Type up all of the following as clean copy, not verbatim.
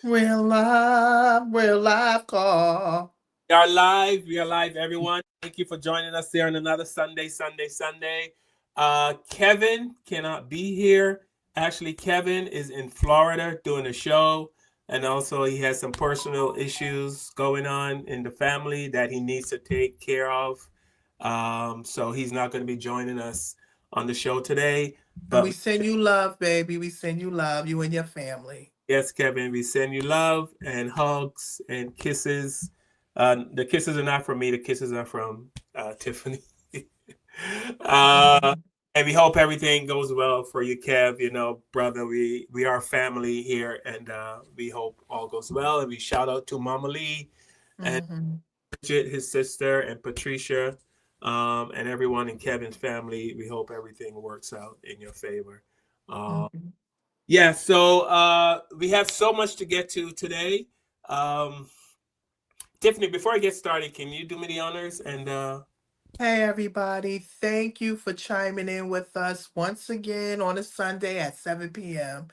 We're live, call. We are live. We are live, everyone. Thank you for joining us here on another Sunday. Kevin cannot be here. Actually, Kevin is in Florida doing a show, and also he has some personal issues going on in the family that he needs to take care of. So he's not going to be joining us on the show today. And we But send you love, baby. We send you love, you and your family. yes, Kevin, we send you love and hugs and kisses. The kisses are not from me. The kisses are from Tiffany. uh, and we hope everything goes well for you, Kev. You know, brother, we are family here, and we hope all goes well. And we shout out to Mama Lee and Hmm. Bridget, his sister, and Patricia, and everyone in Kevin's family. We hope everything works out in your favor. Uh, Hmm. yeah, so we have so much to get to today. Um, Tiffany, before I get started, can you do me the honors and Hey, everybody. Thank you for chiming in with us once again on a Sunday at 7 p.m.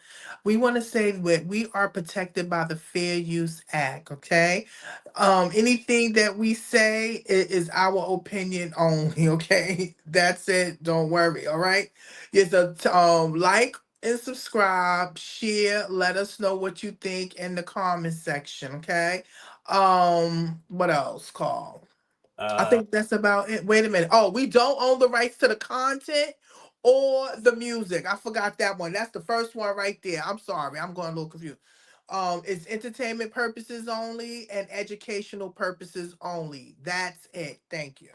We want to say that we are protected by the Fair Use Act, okay? Anything that we say is our opinion only, okay? That's it. Don't worry, all right? Yes, like and subscribe, share, let us know what you think in the comment section, okay? What else, Carl? I uh, think that's about it. Wait a minute. Oh, we don't own the rights to the content or the music. I forgot that one. That's the first one right there. I'm sorry. I'm going a little confused. It's entertainment purposes only and educational purposes only. That's it. Thank you.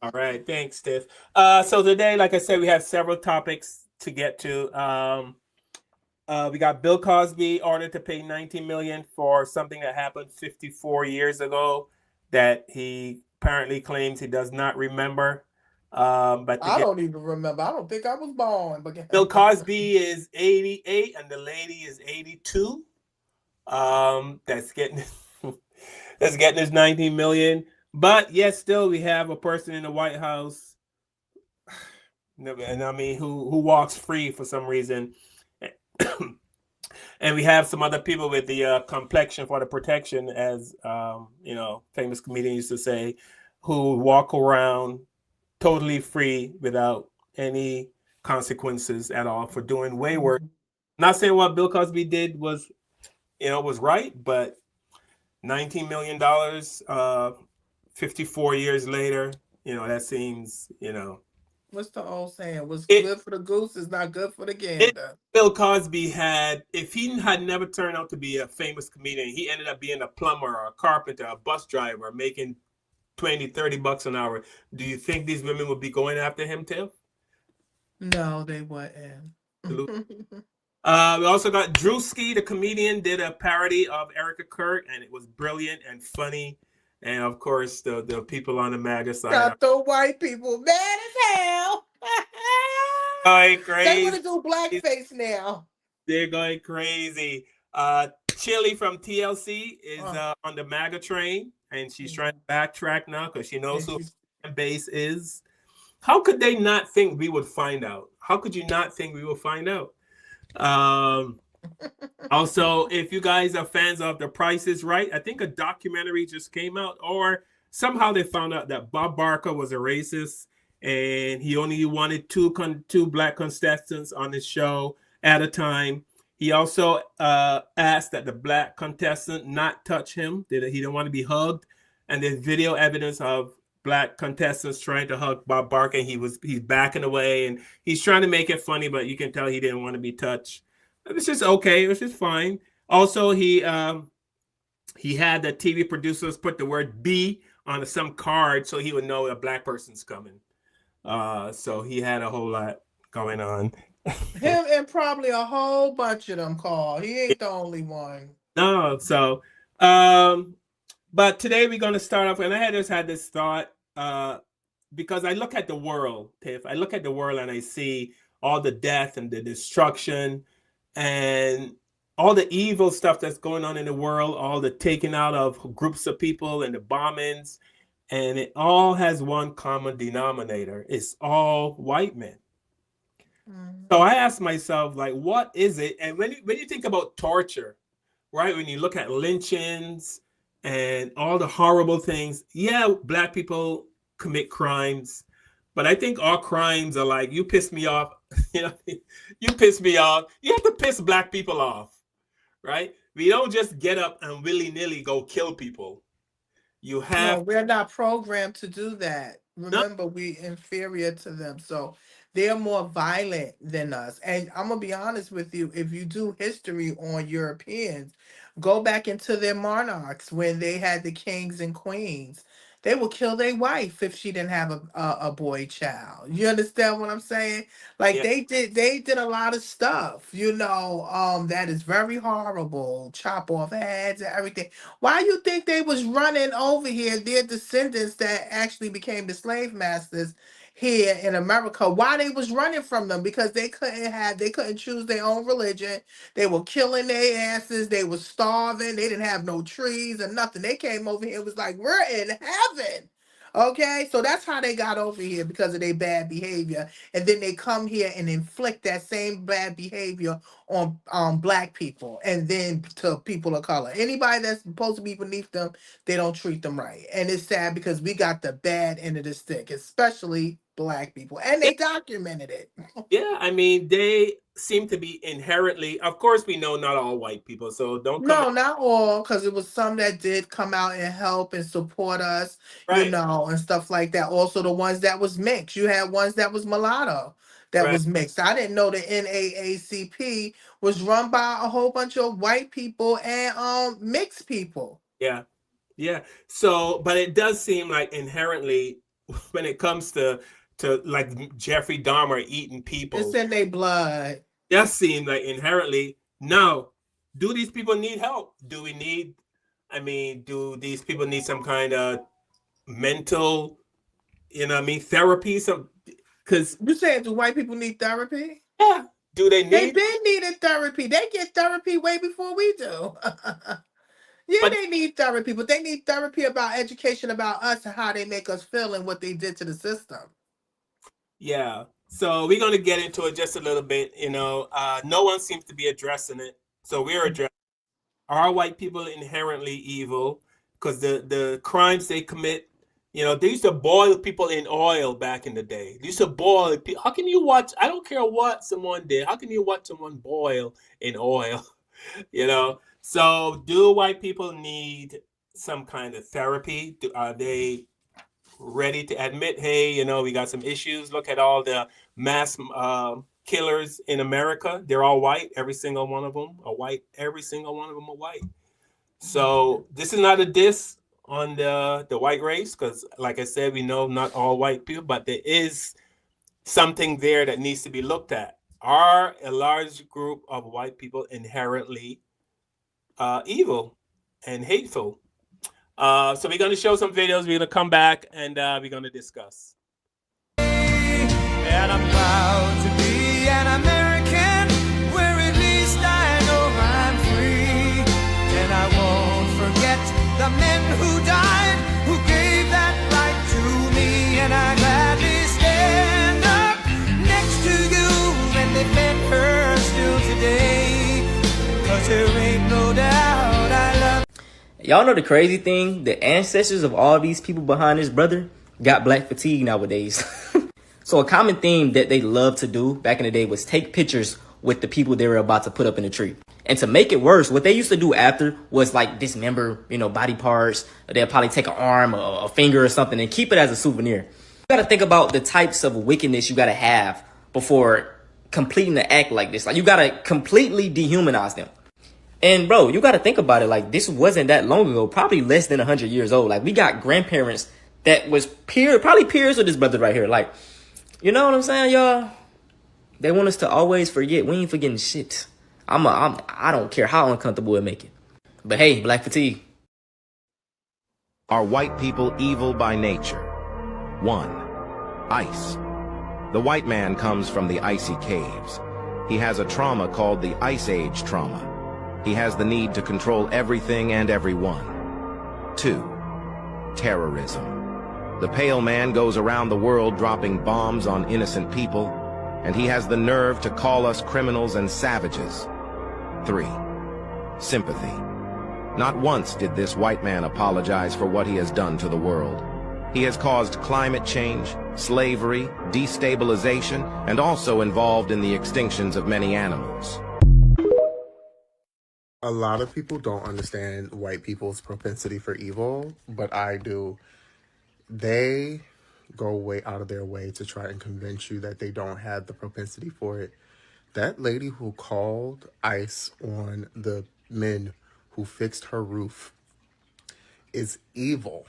all right, thanks, Tiff. So today, like I said, we have several topics to get to. We got Bill Cosby ordered to pay 19 million for something that happened 54 years ago that he apparently claims he does not remember. But to I get don't even remember. I don't think I was born, but Bill Cosby is 88 and the lady is 82. That's getting that's getting his 19 million. But yes, still we have a person in the White House, and I mean who walks free for some reason. And we have some other people with the complexion for the protection, as famous comedian used to say, who walk around totally free without any consequences at all for doing way worse. Not saying what Bill Cosby did was right, but $19 million, 54 years later, that seems, what's the old saying? What's it good for the goose is not good for the it gander. Bill Cosby had, if he had never turned out to be a famous comedian, he ended up being a plumber or a carpenter, a bus driver, making 20, $30 an hour. Do you think these women would be going after him, Tim? No, they wouldn't. We also got Drewski, the comedian, did a parody of Erica Kirk, and it was brilliant and funny. And of course, the people on the MAGA side are Got the white people mad as hell. going They want crazy. to do blackface now. They're going crazy. Chili from TLC is Oh, on the MAGA train, and she's trying yeah. to backtrack now because she knows And who she's her base is. How could they not think we would find out? How could you not think we will find out? Um, Also, if you guys are fans of The Price is Right, I think a documentary just came out, or somehow they found out that Bob Barker was a racist and he only wanted two black contestants on his show at a time. He also asked that the black contestant not touch him; that he didn't want to be hugged. And there's video evidence of black contestants trying to hug Bob Barker. And he's backing away, and he's trying to make it funny, but you can tell he didn't want to be touched. It was just okay. It was just fine. Also, he had the TV producers put the word "B" on some card so he would know a black person's coming. So he had a whole lot going on. him and probably a whole bunch of them called. He ain't the only one. No, so um, but today we're gonna start off, and I had just had this thought because I look at the world, Tiff. I look at the world and I see all the death and the destruction and all the evil stuff that's going on in the world, all the taking out of groups of people and the bombings, and it all has one common denominator. It's all white men. Mhm. So I asked myself, like, what is it? And when you think about torture, right? When you look at lynchings and all the horrible things, yeah, black people commit crimes, but I think our crimes are like, you piss me off, you know, you piss me off. You have to piss black people off, right? We don't just get up and willy nilly go kill people. You No, have we're not programmed to do that. no, Remember, we inferior to them, so they're more violent than us. And I'm gonna be honest with you, if you do history on Europeans, go back into their monarchs when they had the kings and queens. They would kill their wife if she didn't have a boy child. You understand what I'm saying? Like yeah, they did a lot of stuff, that is very horrible. Chop off heads and everything. Why you think they was running over here, their descendants that actually became the slave masters here in America? Why they was running from them? Because they couldn't choose their own religion. They were killing their asses, they were starving, they didn't have no trees or nothing. They came over here, it was like, we're in heaven. Okay, so that's how they got over here because of their bad behavior. And then they come here and inflict that same bad behavior on black people and then to people of color. Anybody that's supposed to be beneath them, they don't treat them right. And it's sad because we got the bad end of the stick, especially black people. And yeah, they documented it. yeah. I mean, they seem to be inherently. Of course, we know not all white people, so don't come at No, not all, because it was some that did come out and help and support us, right, and stuff like that. Also, the ones that was mixed. You had ones that was mulatto that right, was mixed. I didn't know the NAACP was run by a whole bunch of white people and mixed people. yeah, yeah. So, but it does seem like inherently, when it comes to like Jeffrey Dahmer eating It's people, in their blood. does seem like inherently. Now, do these people need help? Do we need? I mean, do these people need some kind of mental, what I mean, therapy? Some because You saying do white people need therapy? yeah, do they They need? been needed therapy. They get therapy way before we do. Yeah, But they need therapy, but they need therapy about education about us and how they make us feel and what they did to the system. yeah, so we're gonna get into it just a little bit. No one seems to be addressing it, so we're addressing. Are white people inherently evil? Because the crimes they commit, they used to boil people in oil back in the day. They used to boil people. How can you watch? I don't care what someone did. How can you watch someone boil in oil? So do white people need some kind of therapy? Are they ready to admit, hey, we got some issues? Look at all the mass killers in America. They're all white. Every single one of them are white. Every single one of them are white. So this is not a diss on the white race, because like I said, we know not all white people, but there is something there that needs to be looked at. Are a large group of white people inherently evil and hateful? So we're going to show some videos. We're going to come back and we're going to discuss. And I'm proud to be an American, where at least I know I'm free. And I won't forget the men who died, who gave that right to me. And I gladly stand up next to you and defend her still today. 'Cause there ain't no doubt I love. Y'all know the crazy thing? The ancestors of all these people behind this brother got black fatigue nowadays. So a common theme that they loved to do back in the day was take pictures with the people they were about to put up in the tree. And to make it worse, what they used to do after was like dismember, body parts. They'll probably take an arm or a finger or something and keep it as a souvenir. You got to think about the types of wickedness you got to have before completing an act like this. Like, you got to completely dehumanize them. And bro, you got to think about it. Like, this wasn't that long ago, probably less than 100 years old. Like, we got grandparents that was probably peers with this brother right here. Like, you know what I'm saying, y'all? They want us to always forget. We ain't forgetting shit. I don't care how uncomfortable it make it. But hey, black fatigue. Are white people evil by nature? 1. Ice. The white man comes from the icy caves. He has a trauma called the Ice Age trauma. He has the need to control everything and everyone. 2. Terrorism. The pale man goes around the world dropping bombs on innocent people, and he has the nerve to call us criminals and savages. 3. sympathy. Not once did this white man apologize for what he has done to the world. He has caused climate change, slavery, destabilization, and also involved in the extinctions of many animals. A lot of people don't understand white people's propensity for evil, but I do. They go way out of their way to try and convince you that they don't have the propensity for it. That lady who called ICE on the men who fixed her roof is evil.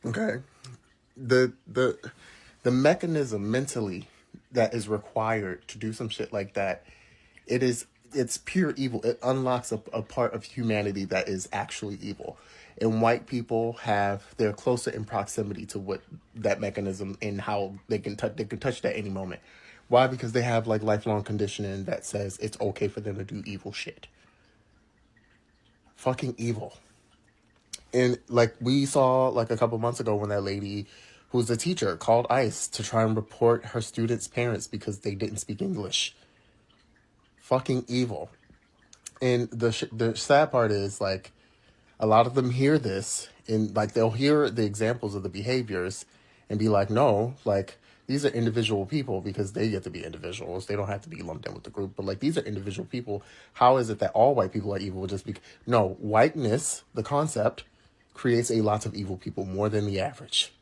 Okay? The mechanism mentally that is required to do some shit like that, it's pure evil. It unlocks a part of humanity that is actually evil. And white people they're closer in proximity to what that mechanism and how they can touch that at any moment. Why? Because they have like lifelong conditioning that says it's okay for them to do evil shit. Fucking evil. And like we saw like a couple months ago when that lady who was a teacher called ICE to try and report her students' parents because they didn't speak English. Fucking evil. And the sad part is like a lot of them hear this and like they'll hear the examples of the behaviors and be like, no, like these are individual people because they get to be individuals. They don't have to be lumped in with the group. But like these are individual people. How is it that all white people are evil? No, whiteness, the concept, creates a lot of evil people, more than the average.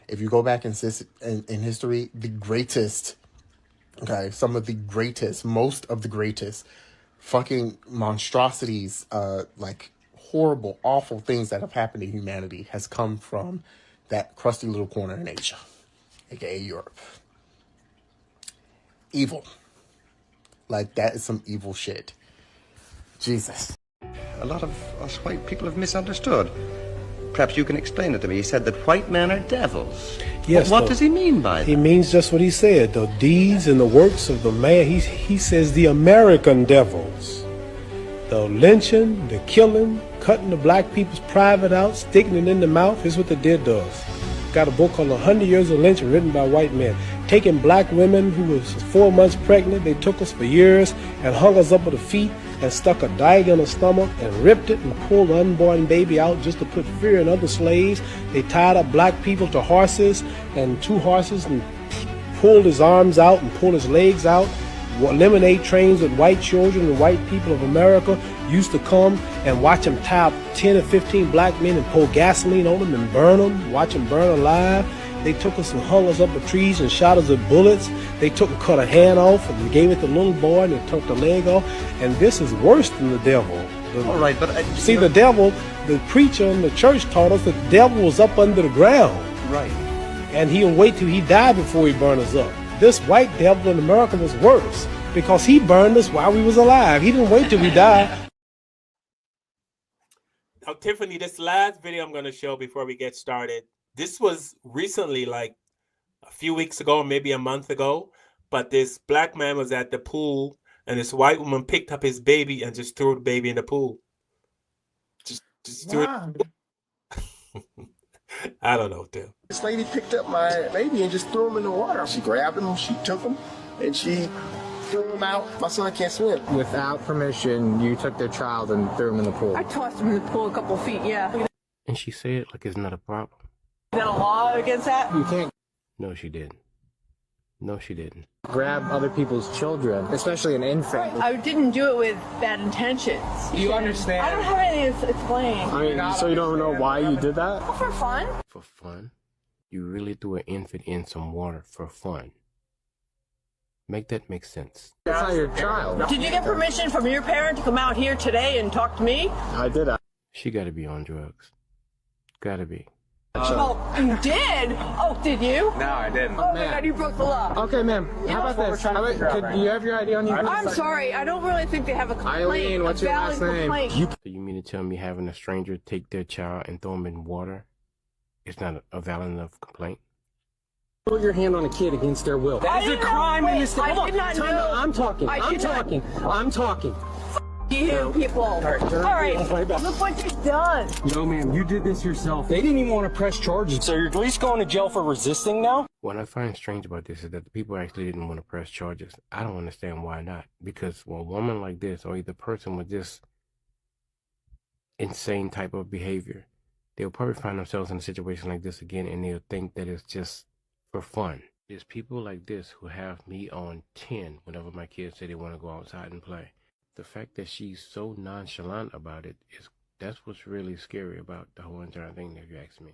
If you go back in history, the greatest, okay, some of the greatest, most of the greatest fucking monstrosities, like horrible, awful things that have happened to humanity has come from that crusty little corner in Asia, aka Europe. Evil. Like, that is some evil shit. Jesus. A lot of us white people have misunderstood. Perhaps you can explain it to me. He said that white men are devils. Yes. What does he mean by that? He means just what he said. The deeds and the works of the man. He says the American devils. The lynching, the killing, cutting the black people's private out, sticking it in the mouth is what the dead does. Got a book called 100 Years of Lynching written by white men. Taking black women who was 4 months pregnant, they took us for years and hung us up with the feet and stuck a dagger in her stomach and ripped it and pulled the unborn baby out just to put fear in other slaves. They tied up black people to horses and 2 horses and pulled his arms out and pulled his legs out. Lemonade trains with white children and white people of America used to come and watch them tie up 10 or 15 black men and pour gasoline on them and burn them, watch them burn alive. They took us and hung us up with trees and shot us with bullets. They took and cut a hand off and gave it to the little boy and they took the leg off. And this is worse than the devil. All right, but... See, the devil, the preacher in the church taught us that the devil was up under the ground. Right. And he'll wait till he died before he burn us up. This white devil in America was worse because he burned us while we was alive. He didn't wait till we died. Now, Tiffany, this last video I'm going to show before we get started, this was recently, like a few weeks ago, maybe a month ago, but this black man was at the pool and this white woman picked up his baby and just threw the baby in the pool. Just threw it. I don't know, Tim. This lady picked up my baby and just threw him in the water. She grabbed him, she took him, and she threw him out. My son can't swim. Without permission, you took their child and threw him in the pool. I tossed him in the pool a couple feet, yeah. And she said like it's not a problem. Is that a law against that? You can't No, she didn't. No, she didn't. grab other people's children, especially an infant. I didn't do it with bad intentions. You understand? I don't have anything to explain. I mean, so you don't know why you did that? For fun? For fun? You really threw an infant in some water for fun. Make that make sense. It's not your child. Did you get permission from your parent to come out here today and talk to me? I did. She gotta be on drugs. Gotta be. Oh, you did? Oh, did you? No, I didn't. Oh my God, you broke the law. Okay, ma'am. How about this? Could you have your ID on you? I'm sorry, I don't really think they have a complaint. Eileen, what's your last name? So you mean to tell me having a stranger take their child and throw them in water is not a valid enough complaint? Put your hand on a kid against their will. That is a crime in this state. I did not know. I'm talking. I'm talking. You people. All right, look what you've done. No, ma'am, you did this yourself. They didn't even want to press charges. So you're at least going to jail for resisting now? What I find strange about this is that the people actually didn't want to press charges. I don't understand why not. Because a woman like this, or either person with this insane type of behavior. They'll probably find themselves in a situation like this again, and they'll think that it's just for fun. There's people like this who have me on 10 whenever my kids say they want to go outside and play. The fact that she's so nonchalant about it that's what's really scary about the whole entire thing, if you ask me.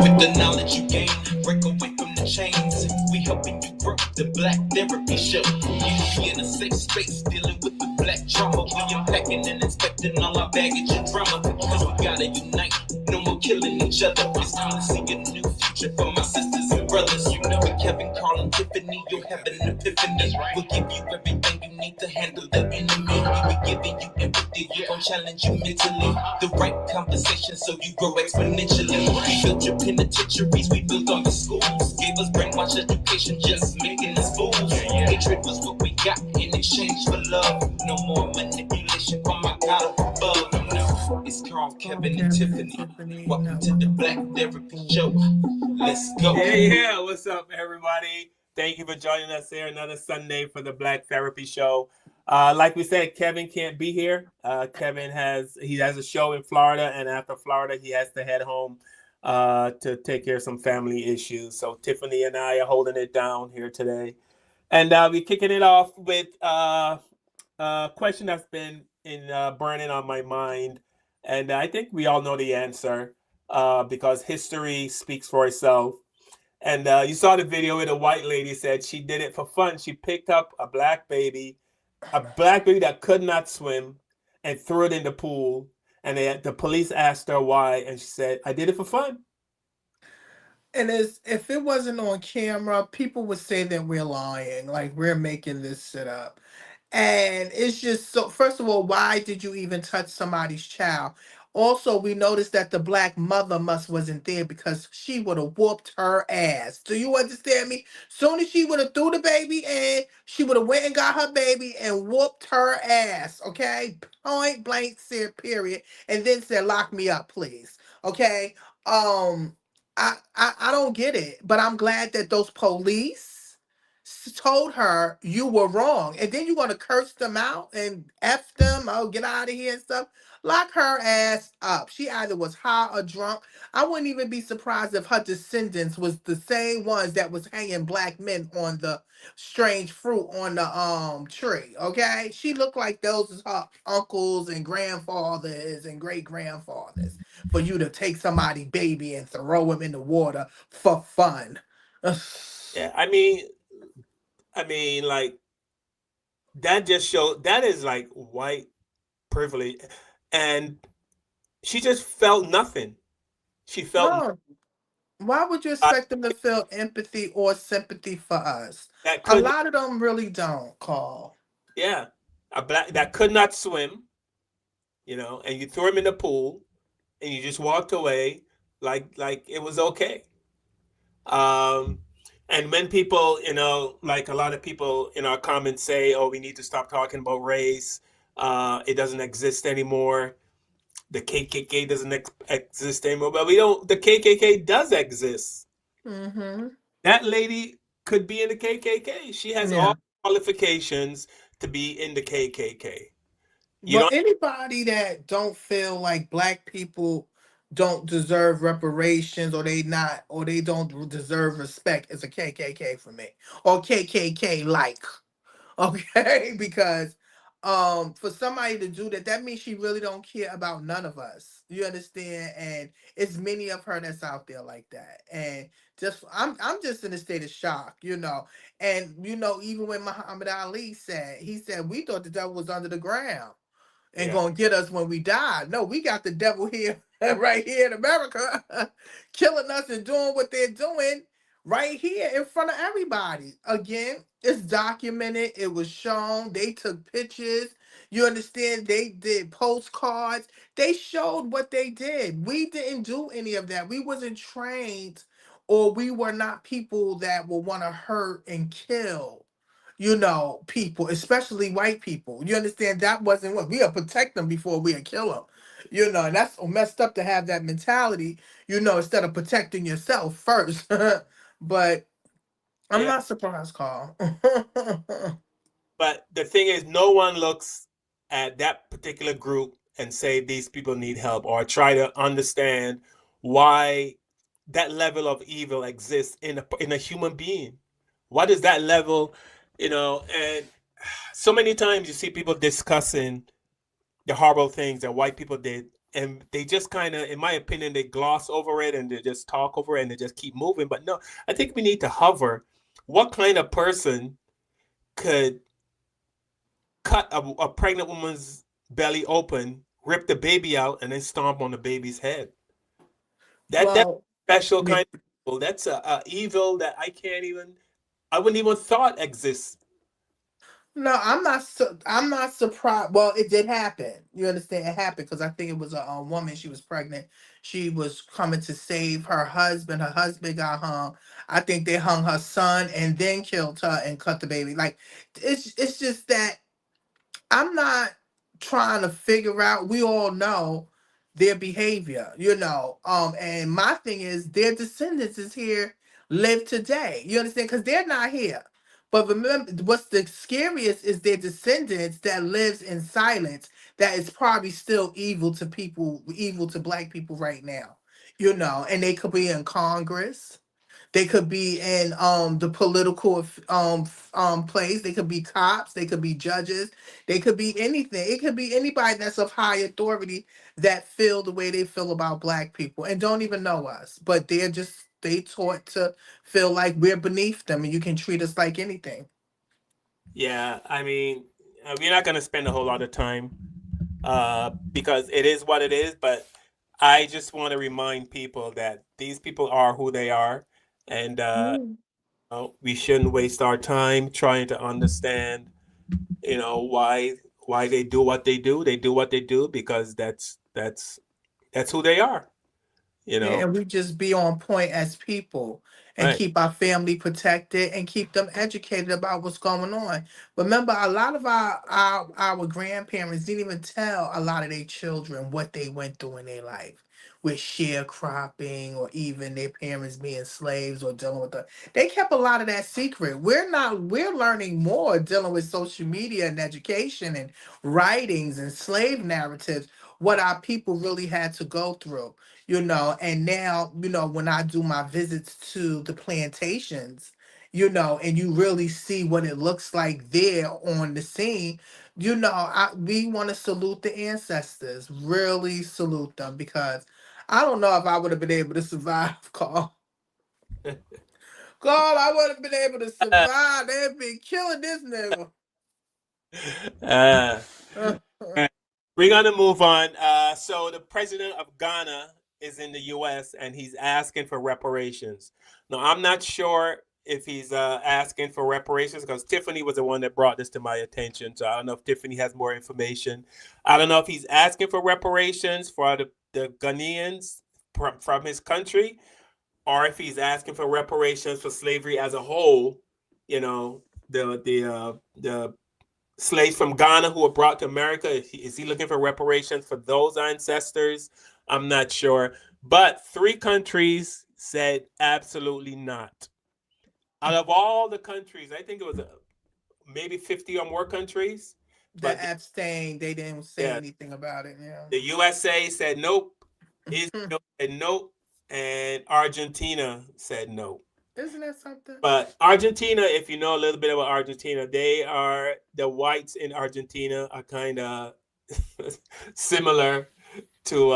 With the knowledge you gain, break away from the chains. We helping you grow the Black Therapy Show. You in a safe space, dealing with the black trauma. We unpacking and inspecting all our baggage and drama. Cause we gotta unite, no more killing each other. It's time to see a new future for my sisters and brothers. You know it, Kevin, Carl, and Tiffany. You'll have an epiphany. We'll give you everything you need to handle the enemy. We're giving you empathy, we're gonna challenge you mentally. The right conversation so you grow exponentially. We built your penitentiaries, we built all your schools. Gave us brainwash education, just making us fools. Hatred was what we got in exchange for love. No more manipulation from my God up above. No, it's Carl, Kevin, and Tiffany. Welcome to the Black Therapy Show. Let's go. Yeah. What's up, everybody? Thank you for joining us here another Sunday for the Black Therapy Show. Like we said, Kevin can't be here. Kevin has a show in Florida, and after Florida, he has to head home to take care of some family issues. So Tiffany and I are holding it down here today, and we're kicking it off with a question that's been burning on my mind, and I think we all know the answer because history speaks for itself. And you saw the video where the white lady said she did it for fun. She picked up a black baby that could not swim, and threw it in the pool. And the police asked her why, and she said, "I did it for fun." And if it wasn't on camera, people would say that we're lying, like we're making this shit up. And it's just so, first of all, why did you even touch somebody's child? Also, we noticed that the black mother wasn't there because she would have whooped her ass. Do you understand me? Soon as she would have threw the baby in, she would have went and got her baby and whooped her ass. Okay, point blank, said period, and then said, "Lock me up, please." Okay. Um, I don't get it, but I'm glad that those police told her you were wrong, and then you're gonna curse them out and f them. Oh, get out of here and stuff. Lock her ass up. She either was high or drunk. I wouldn't even be surprised if her descendants was the same ones that was hanging black men on the strange fruit on the tree. Okay, she looked like those is her uncles and grandfathers and great grandfathers. For you to take somebody baby and throw him in the water for fun. Yeah, I mean, like that just showed that is like white privilege, and she just felt nothing. She felt No. Why would you uh, expect them to feel empathy or sympathy for us? that A could, lot of them really don't, Carl. yeah, a black that could not swim, and you threw him in the pool, and you just walked away like it was okay. Um, and when people, like a lot of people in our comments say, "Oh, we need to stop talking about race. It doesn't exist anymore. The KKK doesn't exist anymore." But we don't. The KKK does exist. Mm-hmm. That lady could be in the KKK. She has Yeah. all qualifications to be in the KKK. You But know, anybody that don't feel like black people don't deserve reparations, or they don't deserve respect is a KKK for me. Or KKK like. Okay, because for somebody to do that, that means she really don't care about none of us. You understand? And it's many of her that's out there like that. And just I'm just in a state of shock. And even when Muhammad Ali said, he said we thought the devil was under the ground and yeah. gonna get us when we die. No, we got the devil here, right here in America, killing us and doing what they're doing right here in front of everybody. Again, it's documented. It was shown. They took pictures. You understand? They did postcards. They showed what they did. We didn't do any of that. We wasn't trained, or we were not people that will want to hurt and kill people, especially white people. You understand? That wasn't what we'll protect them before we'll kill them. And that's so messed up to have that mentality, instead of protecting yourself first. But I'm Yeah. not surprised, Carl. But the thing is, no one looks at that particular group and say these people need help or try to understand why that level of evil exists in a human being. What is that level, And so many times you see people discussing the horrible things that white people did, and they just kind of, in my opinion, they gloss over it and they just talk over it and they just keep moving. But no, I think we need to hover. What kind of person could cut a pregnant woman's belly open, rip the baby out, and then stomp on the baby's head? That's Well, special yeah. kind of evil. That's a evil that I wouldn't even thought exists. No, I'm not. I'm not surprised. Well, it did happen. You understand? It happened because I think it was a woman. She was pregnant. She was coming to save her husband. Her husband got hung. I think they hung her son and then killed her and cut the baby. Like, it's just that I'm not trying to figure out. We all know their behavior, and my thing is their descendants is here, live today. You understand? Because they're not here. But remember, what's the scariest is their descendants that lives in silence. That is probably still evil to people, evil to black people right now. And they could be in Congress. They could be in the political place. They could be cops. They could be judges. They could be anything. It could be anybody that's of high authority that feel the way they feel about black people and don't even know us. But they taught to feel like we're beneath them and you can treat us like anything. Yeah, I mean, we're not going to spend a whole lot of time because it is what it is. But I just want to remind people that these people are who they are, and Mm. we shouldn't waste our time trying to understand, why they do what they do. They do what they do because that's who they are. You Yeah, know, and we just be on point as people and right? keep our family protected and keep them educated about what's going on. Remember, a lot of our grandparents didn't even tell a lot of their children what they went through in their life with sharecropping or even their parents being slaves or dealing with the they kept a lot of that secret. We're learning more dealing with social media and education and writings and slave narratives, what our people really had to go through. And now, when I do my visits to the plantations, and you really see what it looks like there on the scene, we want to salute the ancestors, really salute them, because I don't know if I would have been able to survive, Carl. Carl, I would have been able to survive. They'd be killing this nigga. uh, We're gonna move on. So the president of Ghana is in the U.S. and he's asking for reparations. Now I'm not sure if he's asking for reparations because Tiffany was the one that brought this to my attention. So I don't know if Tiffany has more information. I don't know if he's asking for reparations for the Ghanaians from his country, or if he's asking for reparations for slavery as a whole. The slaves from Ghana who were brought to America. Is he looking for reparations for those ancestors? I'm not sure. But 3 countries said absolutely not. Out of all the countries, I think it was maybe 50 or more countries. That But abstain, they didn't say yeah, anything about it. Yeah. the USA said nope. Israel said nope. And Argentina said no. Isn't that something? But Argentina, if you know a little bit about Argentina, the whites in Argentina are kind of similar to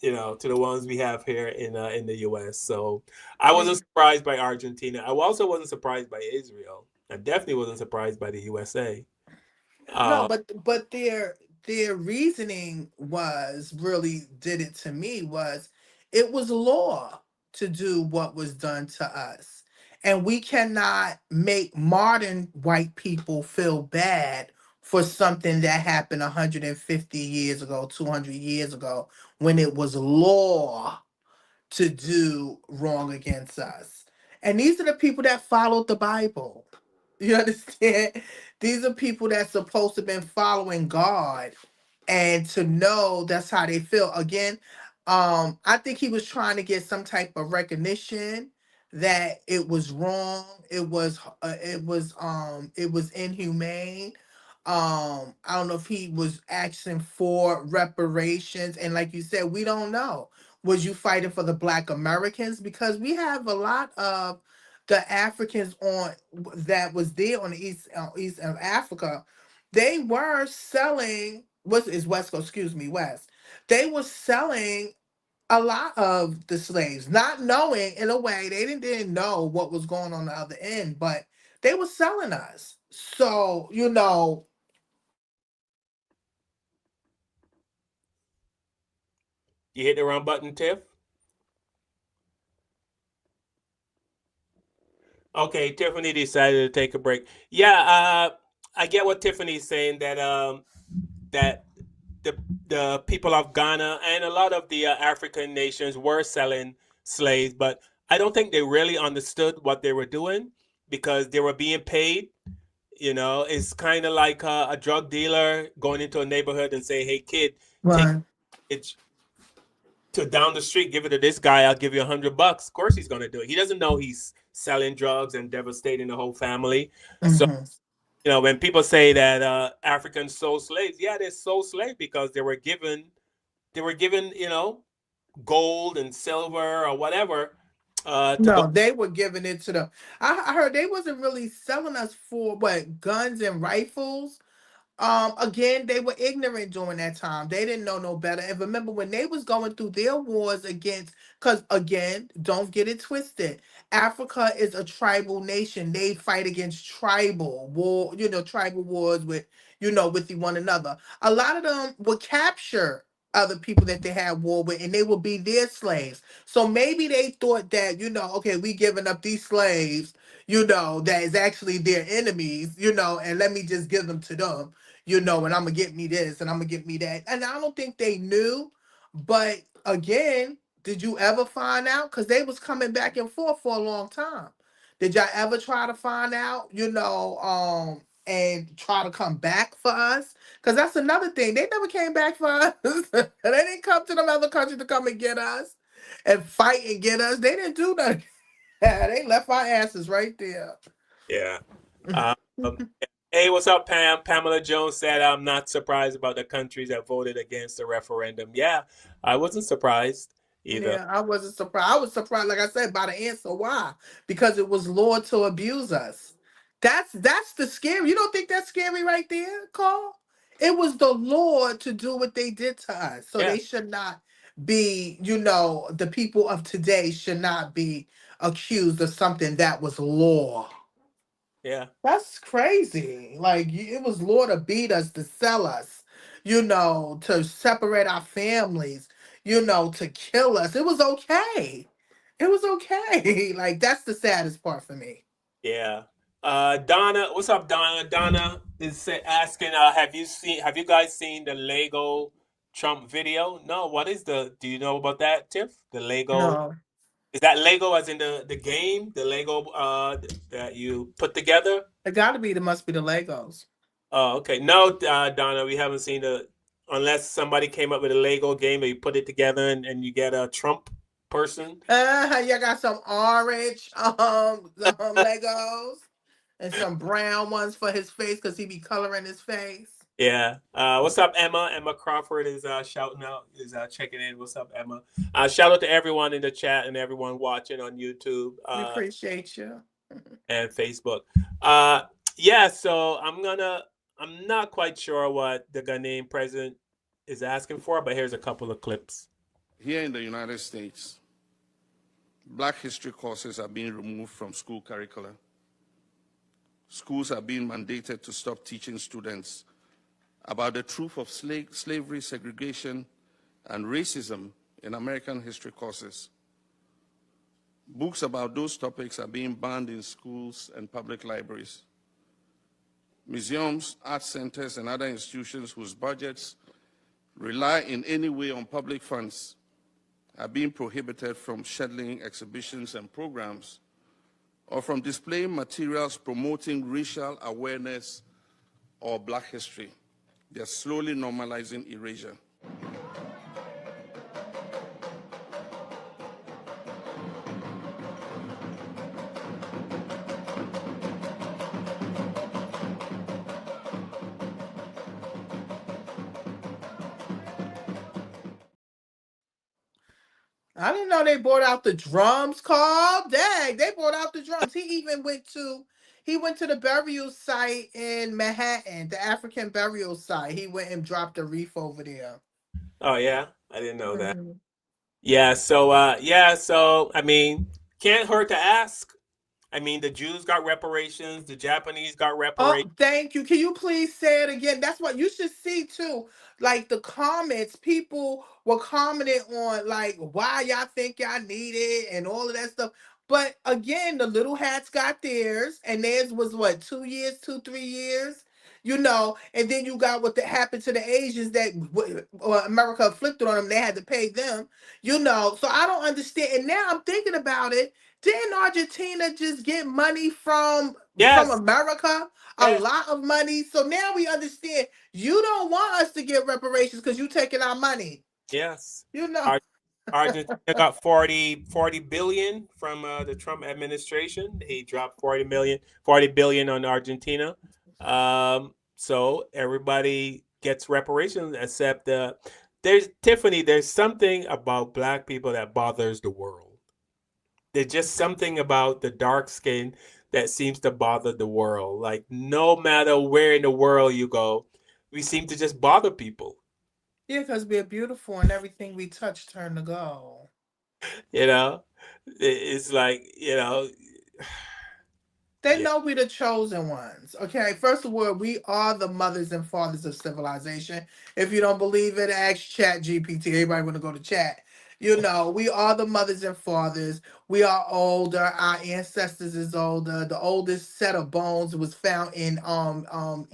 the ones we have here in the US. So I wasn't surprised by Argentina. I also wasn't surprised by Israel. I definitely wasn't surprised by the USA. No, Uh, but their reasoning was really did it to me was it was law to do what was done to us. And we cannot make modern white people feel bad for something that happened 150 years ago, 200 years ago, when it was law to do wrong against us. And these are the people that followed the Bible. You understand? These are people that's supposed to have been following God and to know that's how they feel. Again, I think he was trying to get some type of recognition that it was wrong, it was inhumane. I don't know if he was asking for reparations, and like you said, we don't know. Was you fighting for the Black Americans? Because we have a lot of the Africans on that was there on the east of Africa. They were selling, what is West Coast, excuse me, West. They were selling a lot of the slaves, not knowing, in a way, they didn't know what was going on the other end, but they were selling us. So, You hit the wrong button, Tiff. Okay, Tiffany decided to take a break. Yeah, I get what Tiffany's saying, that that the people of Ghana and a lot of the African nations were selling slaves, but I don't think they really understood what they were doing because they were being paid. It's kind of like a drug dealer going into a neighborhood and say, "Hey, kid, take right. it to down the street, give it to this guy. I'll give you $100." Of course, he's going to do it. He doesn't know he's selling drugs and devastating the whole family. So, Hmm. when people say that Africans sold slaves, yeah, they sold slaves because they were given, gold and silver or whatever to go. No, they were giving it to them. I heard they wasn't really selling us for what, guns and rifles. Again, they were ignorant during that time. They didn't know no better. And remember when they was going through their wars against, because again, don't get it twisted. Africa is a tribal nation. They fight against tribal war, tribal wars with, with one another. A lot of them would capture other people that they had war with, and they would be their slaves. So maybe they thought that, okay, we giving up these slaves, that is actually their enemies, and let me just give them to them, and I'm gonna get me this and I'm gonna get me that. And I don't think they knew, but again, did you ever find out? Because they was coming back and forth for a long time. Did y'all ever try to find out, and try to come back for us? Because that's another thing. They never came back for us. They didn't come to them other countries to come and get us and fight and get us. They didn't do nothing. They left our asses right there. Yeah. Um, hey, what's up, Pam? Pamela Jones said, "I'm not surprised about the countries that voted against the referendum." Yeah, I wasn't surprised either. Yeah, I wasn't surprised. I was surprised, like I said, by the answer. Why? Because it was Lord to abuse us. That's the scary. You don't think that's scary right there, Carl? It was the Lord to do what they did to us. So Yeah, they should not be, the people of today should not be accused of something that was law. yeah, That's crazy. Like it was Lord to beat us, to sell us, to separate our families, to kill us. It was okay. It was okay. Like that's the saddest part for me. yeah. Donna, what's up, Donna? Donna is asking, have you guys seen the Lego Trump video? No, do you know about that, Tiff? The Lego, No, is that Lego as in the game, the Lego that you put together? it got to be. It must be the Legos. Oh, okay. No, Donna, we haven't seen unless somebody came up with a Lego game and you put it together and you get a Trump person. You got some orange Legos and some brown ones for his face because he be coloring his face. Yeah. What's up, Emma? Emma Crawford is shouting out, is checking in. What's up, Emma? Shout out to everyone in the chat and everyone watching on YouTube We appreciate you. and Facebook. Yeah, so I'm not quite sure what the Ghanaian president is asking for, but here's a couple of clips. Here in the United States, Black history courses are being removed from school curricula. Schools are being mandated to stop teaching students about the truth of slavery, segregation, and racism in American history courses. Books about those topics are being banned in schools and public libraries. Museums, art centers, and other institutions whose budgets rely in any way on public funds are being prohibited from scheduling exhibitions and programs or from displaying materials promoting racial awareness or Black history. They're slowly normalizing erasure. I didn't know they brought out the drums, Carl. Dang, they brought out the drums. He went to the burial site in Manhattan, the African burial site. He went and dropped a wreath over there. Oh yeah, I didn't know that. Mhm. So I mean, can't hurt to ask. I mean, the Jews got reparations, the Japanese got reparations. Oh, thank you. Can you please say it again? That's what you should see too. Like the comments, people were commenting on like why y'all think y'all need it and all of that stuff. But again, the little hats got theirs, and theirs was what 2 years, 3 years, and then you got what happened to the Asians that America inflicted on them. They had to pay them. So I don't understand. And now I'm thinking about it. Didn't Argentina just get money from Yes, America? A yes, lot of money. So now we understand you don't want us to get reparations because you taking our money. yes. You know. Ar- Argentina got 40 billion from the Trump administration. He dropped 40 billion on Argentina. So everybody gets reparations except there's Tiffany. There's something about black people that bothers the world. There's just something about the dark skin that seems to bother the world. Like no matter where in the world you go, we seem to just bother people. Yeah, because we're beautiful and everything we touch turn to gold. You know, it's like They yeah, know we the chosen ones. Okay, first of all, we are the mothers and fathers of civilization. If you don't believe it, ask Chat GPT. Everybody want to go to chat. We are the mothers and fathers. We are older. Our ancestors is older. The oldest set of bones was found in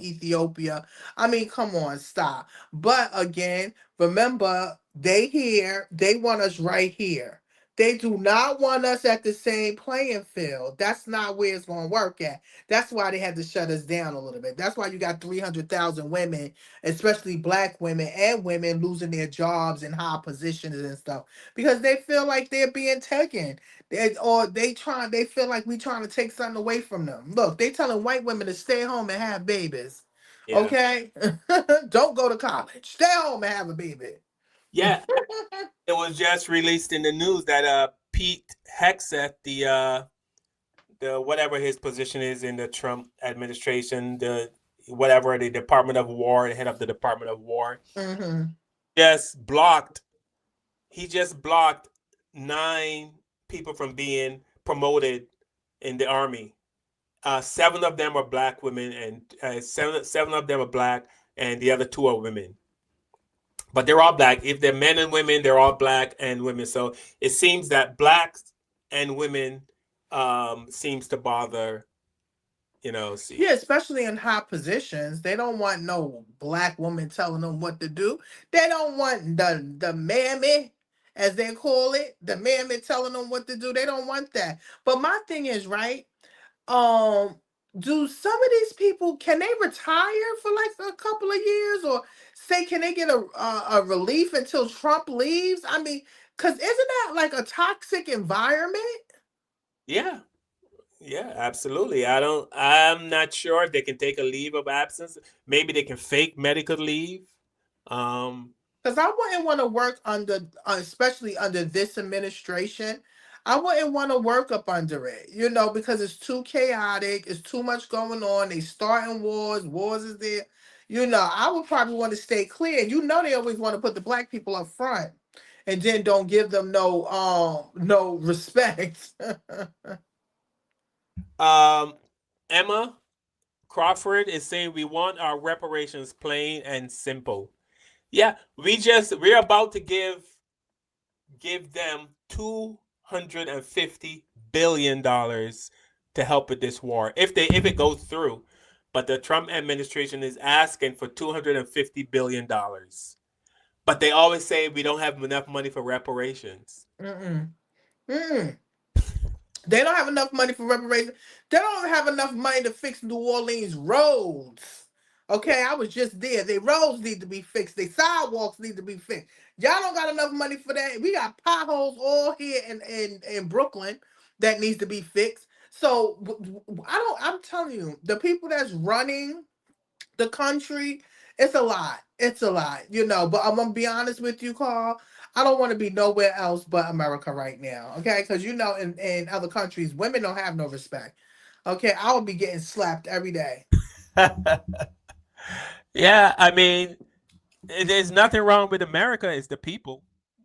Ethiopia. I mean, come on, stop. But again, remember, they here. They want us right here. They do not want us at the same playing field. That's not where it's going to work at. That's why they had to shut us down a little bit. That's why you got 300,000 women, especially black women and women, losing their jobs in high positions and stuff because they feel like they're being taken. They feel like we trying to take something away from them. Look, they telling white women to stay home and have babies. yeah, Okay? Don't go to college. Stay home and have a baby. yeah. It was just released in the news that Pete Hegseth, the whatever his position is in the Trump administration, the Department of War, the head of the Department of War, Hmm. just blocked. He just blocked 9 people from being promoted in the army. 7 of them are black women, and seven of them are black, and the other 2 are women. But they're all black. If they're men and women, they're all black and women. So it seems that blacks and women seems to bother. See. Yeah, especially in high positions. They don't want no black woman telling them what to do. They don't want the mammy, as they call it, the mammy telling them what to do. They don't want that. But my thing is, right? Um, do some of these people can they retire for like a couple of years, or say can they get a relief until Trump leaves? I mean, because isn't that like a toxic environment? Yeah, yeah, absolutely. I'm not sure if they can take a leave of absence. Maybe they can fake medical leave. Um, Because I wouldn't want to work under, especially under this administration. I wouldn't want to work up under it, because it's too chaotic. It's too much going on. They starting wars. Wars is there. I would probably want to stay clear. They always want to put the black people up front, and then don't give them no respect. um, Emma Crawford is saying we want our reparations plain and simple. Yeah, we're about to give them $250 billion to help with this war if it goes through. But the Trump administration is asking for $250 billion. But they always say we don't have enough money for reparations. Mm-mm. Mm-mm. They don't have enough money for reparations. They don't have enough money to fix New Orleans roads. Okay, I was just there. Their roads need to be fixed. Their sidewalks need to be fixed. Y'all don't got enough money for that. We got potholes all here in Brooklyn that needs to be fixed. So I'm telling you, the people that's running the country, it's a lot. It's a lot. But I'm gonna be honest with you, Carl. I don't want to be nowhere else but America right now. Okay, because in other countries, women don't have no respect. Okay, I would be getting slapped every day. Yeah, I mean, there's nothing wrong with America. It's the people,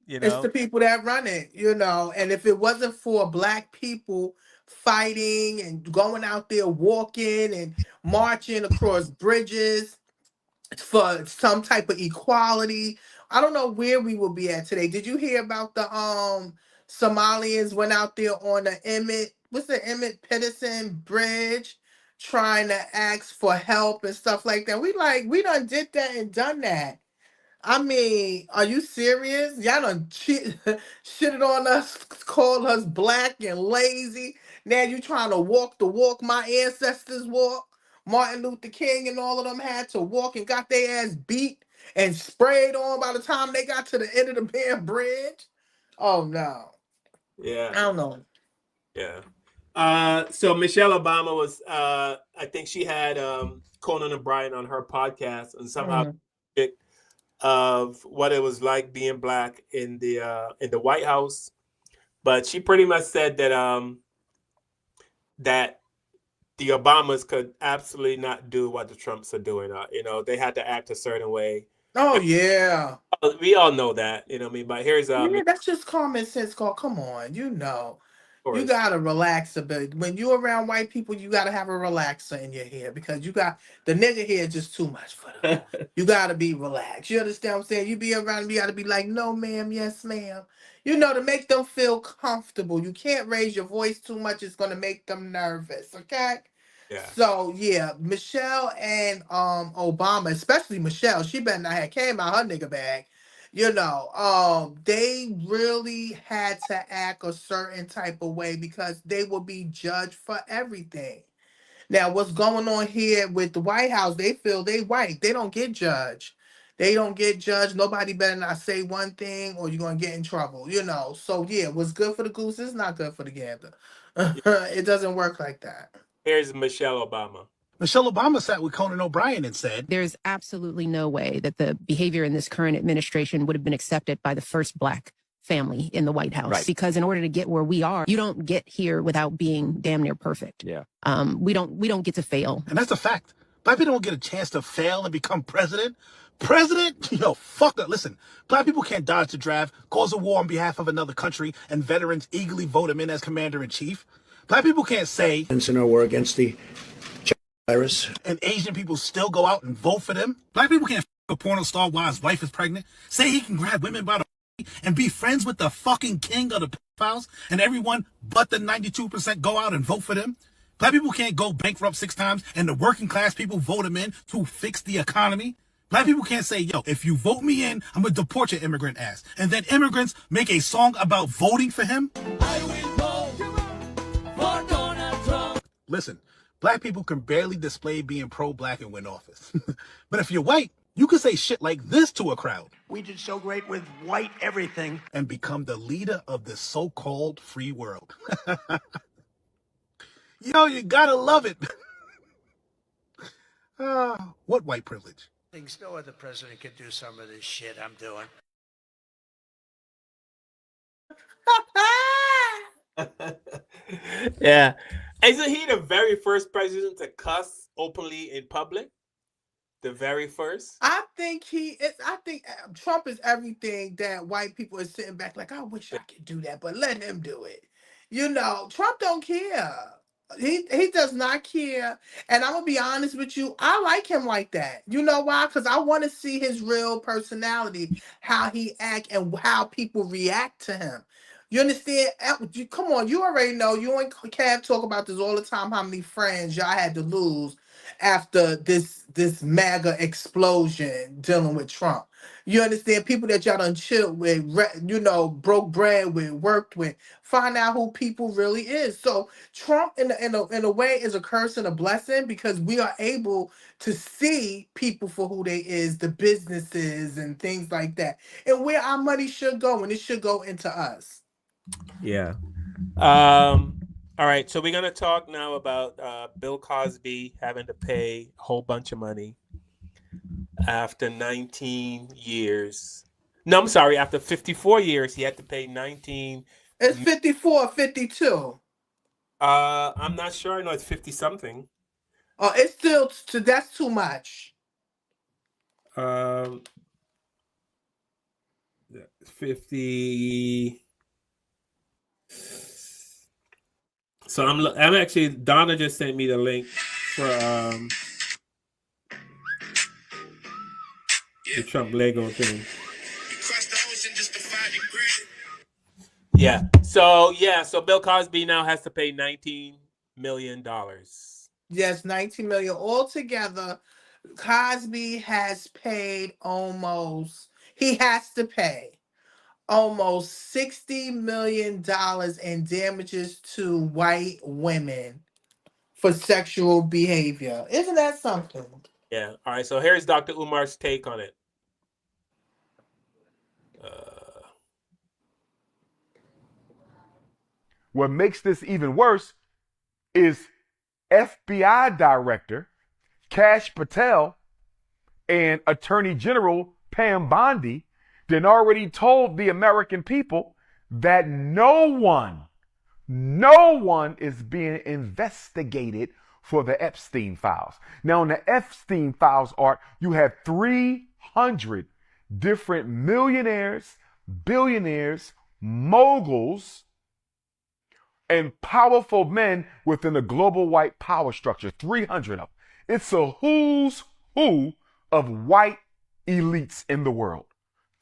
you It's the know. people that run it, and if it wasn't for black people fighting and going out there walking and marching across bridges for some type of equality, I don't know where we would be at today. Did you hear about the Somalians went out there on the Emmett Peterson Bridge trying to ask for help and stuff like that? We done did that and done that. I mean, are you serious? Y'all done shitted on us, called us black and lazy. Now you trying to walk the walk my ancestors walk. Martin Luther King and all of them had to walk and got their ass beat and sprayed on by the time they got to the end of the damn bridge. Oh no. Yeah, I don't know. yeah. So Michelle Obama was, I think she had Conan O'Brien on her podcast, and somehow Mhm. of what it was like being black in the White House, but she pretty much said that the Obamas could absolutely not do what the Trumps are doing. They had to act a certain way. Oh yeah. We all know that, you know what I mean? But here's Yeah, of that's just common sense, call. Come on, you course. gotta relax a bit. When you're around white people, you gotta have a relaxer in your hair because you got the nigga hair just too much for them. You gotta be relaxed. You understand what I'm saying? You be around them, you gotta be like, no, ma'am, yes, ma'am. To make them feel comfortable. You can't raise your voice too much, it's gonna make them nervous, okay? Yeah. So yeah, Michelle and Obama, especially Michelle, she better not have came out her nigga bag. They really had to act a certain type of way because they will be judged for everything. Now, what's going on here with the White House? They feel they white. They don't get judged. They don't get judged. Nobody better not say one thing or you're gonna get in trouble. So yeah, what's good for the goose is not good for the gander. It doesn't work like that. Here's Michelle Obama. Michelle Obama sat with Conan O'Brien and said, there's absolutely no way that the behavior in this current administration would have been accepted by the first black family in the White House. Right. Because in order to get where we are, you don't get here without being damn near perfect. Yeah. We don't get to fail. and that's a fact. Black people don't get a chance to fail and become president. President? Yo, fuck it. Listen, black people can't dodge the draft, cause a war on behalf of another country, and veterans eagerly vote him in as commander-in-chief. Black people can't say, in our war against the virus, and Asian people still go out and vote for them. Black people can't fuck a porno star while his wife is pregnant, say he can grab women by the and be friends with the fucking king of the pedophiles, and everyone but the 92% go out and vote for them. Black people can't go bankrupt 6 times and the working class people vote him in to fix the economy. Black people can't say, yo, if you vote me in, I'm gonna deport your immigrant ass. And then immigrants make a song about voting for him. I will vote for Donald Trump. Listen, black people can barely display being pro-black and win office. But if you're white, you can say shit like this to a crowd. We did so great with white everything. And become the leader of this so-called free world. Yo, you gotta love it. What white privilege? Thinks no other president could do some of this shit I'm doing. Yeah. Isn't he the very first president to cuss openly in public? The very first? I think Trump is everything that white people are sitting back like, I wish I could do that, but let him do it. Trump don't care. He does not care. And I'm gonna be honest with you, I like him like that. You know why? Because I want to see his real personality, how he act and how people react to him. You understand? Come on, you already know. You and Cav talk about this all the time. How many friends y'all had to lose after this MAGA explosion dealing with Trump? You understand? People that y'all done chilled with, broke bread with, worked with. Find out who people really is. So Trump, in a way, is a curse and a blessing because we are able to see people for who they is, the businesses and things like that, and where our money should go, and it should go into us. Yeah. All right. So we're gonna talk now about Bill Cosby having to pay a whole bunch of money after 19 years. No, I'm sorry. After 54 years, he had to pay 19. It's 54 or 52. I'm not sure. I know it's 50 something. Oh, it's still that's too much. 50. So I'm actually, Donna just sent me the link for the Trump Lego thing. Yeah. So Bill Cosby now has to pay $19 million. Yes, 19 million altogether. Cosby has paid he has to pay almost $60 million in damages to white women for sexual behavior. Isn't that something? Yeah. All right. So here's Dr. Umar's take on it. What makes this even worse is FBI Director Kash Patel and Attorney General Pam Bondi then already told the American people that no one is being investigated for the Epstein files. Now, in the Epstein files, Art, you have 300 different millionaires, billionaires, moguls, and powerful men within the global white power structure. 300 of them. It's a who's who of white elites in the world.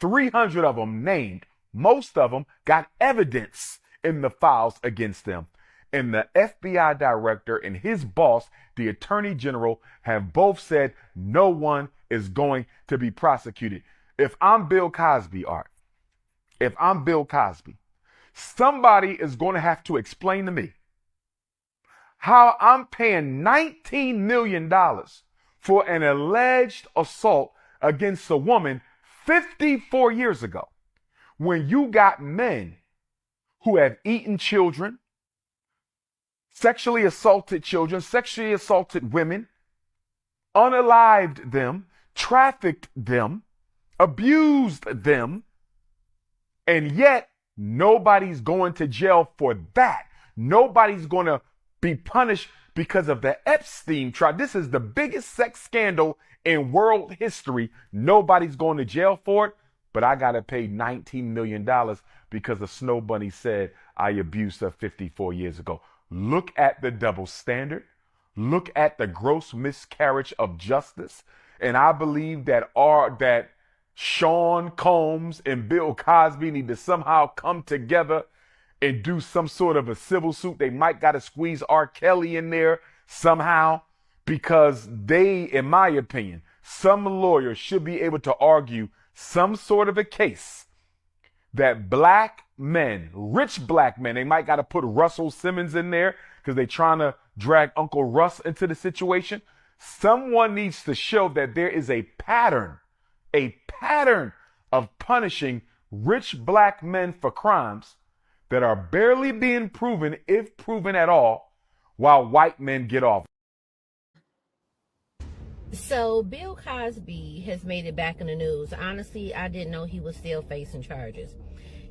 300 of them named. Most of them got evidence in the files against them. And the FBI director and his boss, the attorney general, have both said no one is going to be prosecuted. If I'm Bill Cosby, Art, if I'm Bill Cosby, somebody is going to have to explain to me how I'm paying $19 million for an alleged assault against a woman 54 years ago, when you got men who have eaten children, sexually assaulted children, sexually assaulted women, unalived them, trafficked them, abused them, and yet nobody's going to jail for that. Nobody's going to be punished because of the Epstein trial. This is the biggest sex scandal in world history. Nobody's going to jail for it, but I got to pay $19 million because the Snow Bunny said I abused her 54 years ago. Look at the double standard. Look at the gross miscarriage of justice. And I believe that Sean Combs and Bill Cosby need to somehow come together and do some sort of a civil suit. They might got to squeeze R. Kelly in there somehow, because they, in my opinion, some lawyer should be able to argue some sort of a case that black men, rich black men, they might got to put Russell Simmons in there because they're trying to drag Uncle Russ into the situation. Someone needs to show that there is a pattern of punishing rich black men for crimes that are barely being proven, if proven at all, while white men get off. So Bill Cosby has made it back in the news. Honestly, I didn't know he was still facing charges.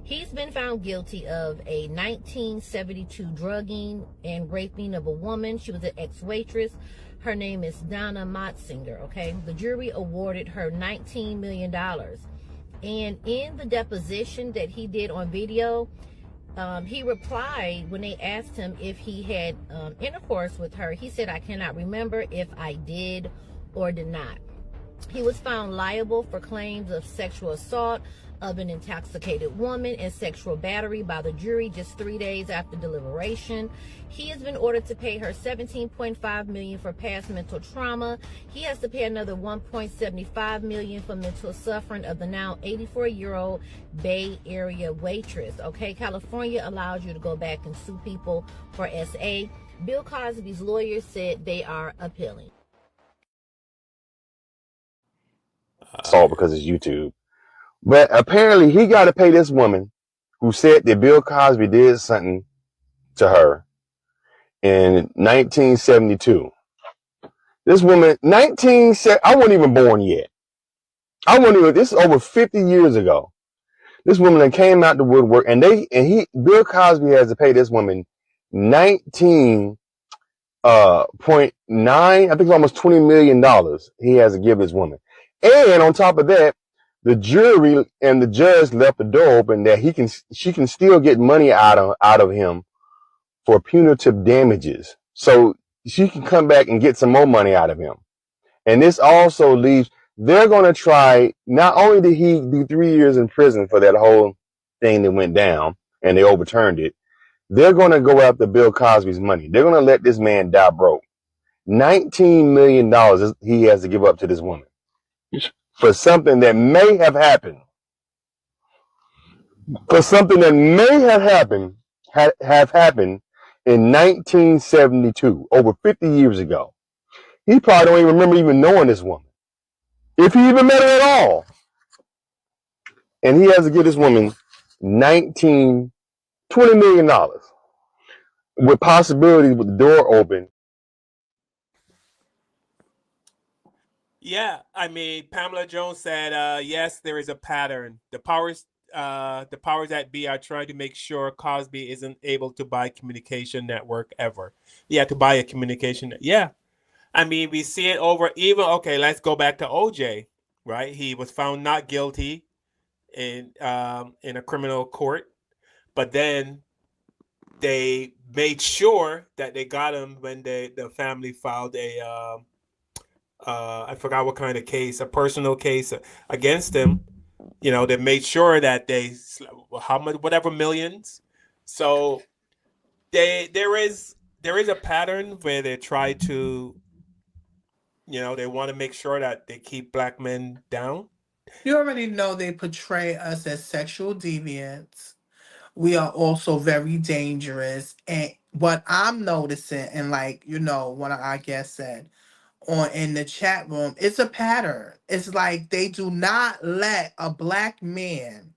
He's been found guilty of a 1972 drugging and raping of a woman. She was an ex-waitress. Her name is Donna Motzinger, okay? The jury awarded her $19 million. And in the deposition that he did on video, he replied when they asked him if he had intercourse with her. He said, "I cannot remember if I did or did not." He was found liable for claims of sexual assault of an intoxicated woman and sexual battery by the jury just 3 days after deliberation. He has been ordered to pay her $17.5 million for past mental trauma. He has to pay another $1.75 million for mental suffering of the now 84-year-old Bay Area waitress. Okay, California allows you to go back and sue people for SA. Bill Cosby's lawyers said they are appealing. Assault because it's YouTube. But apparently he got to pay this woman who said that Bill Cosby did something to her in 1972. This woman, I wasn't even born yet. This is over 50 years ago. This woman that came out the woodwork, and Bill Cosby has to pay this woman 19 point nine, I think it's almost $20 million he has to give this woman. And on top of that, the jury and the judge left the door open that she can still get money out of him for punitive damages. So she can come back and get some more money out of him. And this also leaves, they're going to try, not only did he do 3 years in prison for that whole thing that went down and they overturned it, they're going to go after Bill Cosby's money. They're going to let this man die broke. $19 million he has to give up to this woman for something that may have happened. For something that may have happened, have happened in 1972, over 50 years ago. He probably don't even remember even knowing this woman, if he even met her at all. And he has to give this woman $20 million with possibilities with the door open. Yeah, I mean, Pamela Jones said, yes, there is a pattern. The powers that be are trying to make sure Cosby isn't able to buy communication network ever. Yeah, to buy a communication. Yeah, I mean, we see it over. Even okay, let's go back to OJ. Right, he was found not guilty in a criminal court, but then they made sure that they got him when the family filed a I forgot what kind of case, a personal case against him. You know, they made sure that how much, whatever millions. So there is a pattern where they try to, they want to make sure that they keep black men down. You already know they portray us as sexual deviants. We are also very dangerous. And what I'm noticing, and like, what I guess said on in the chat room, it's a pattern. It's like they do not let a black man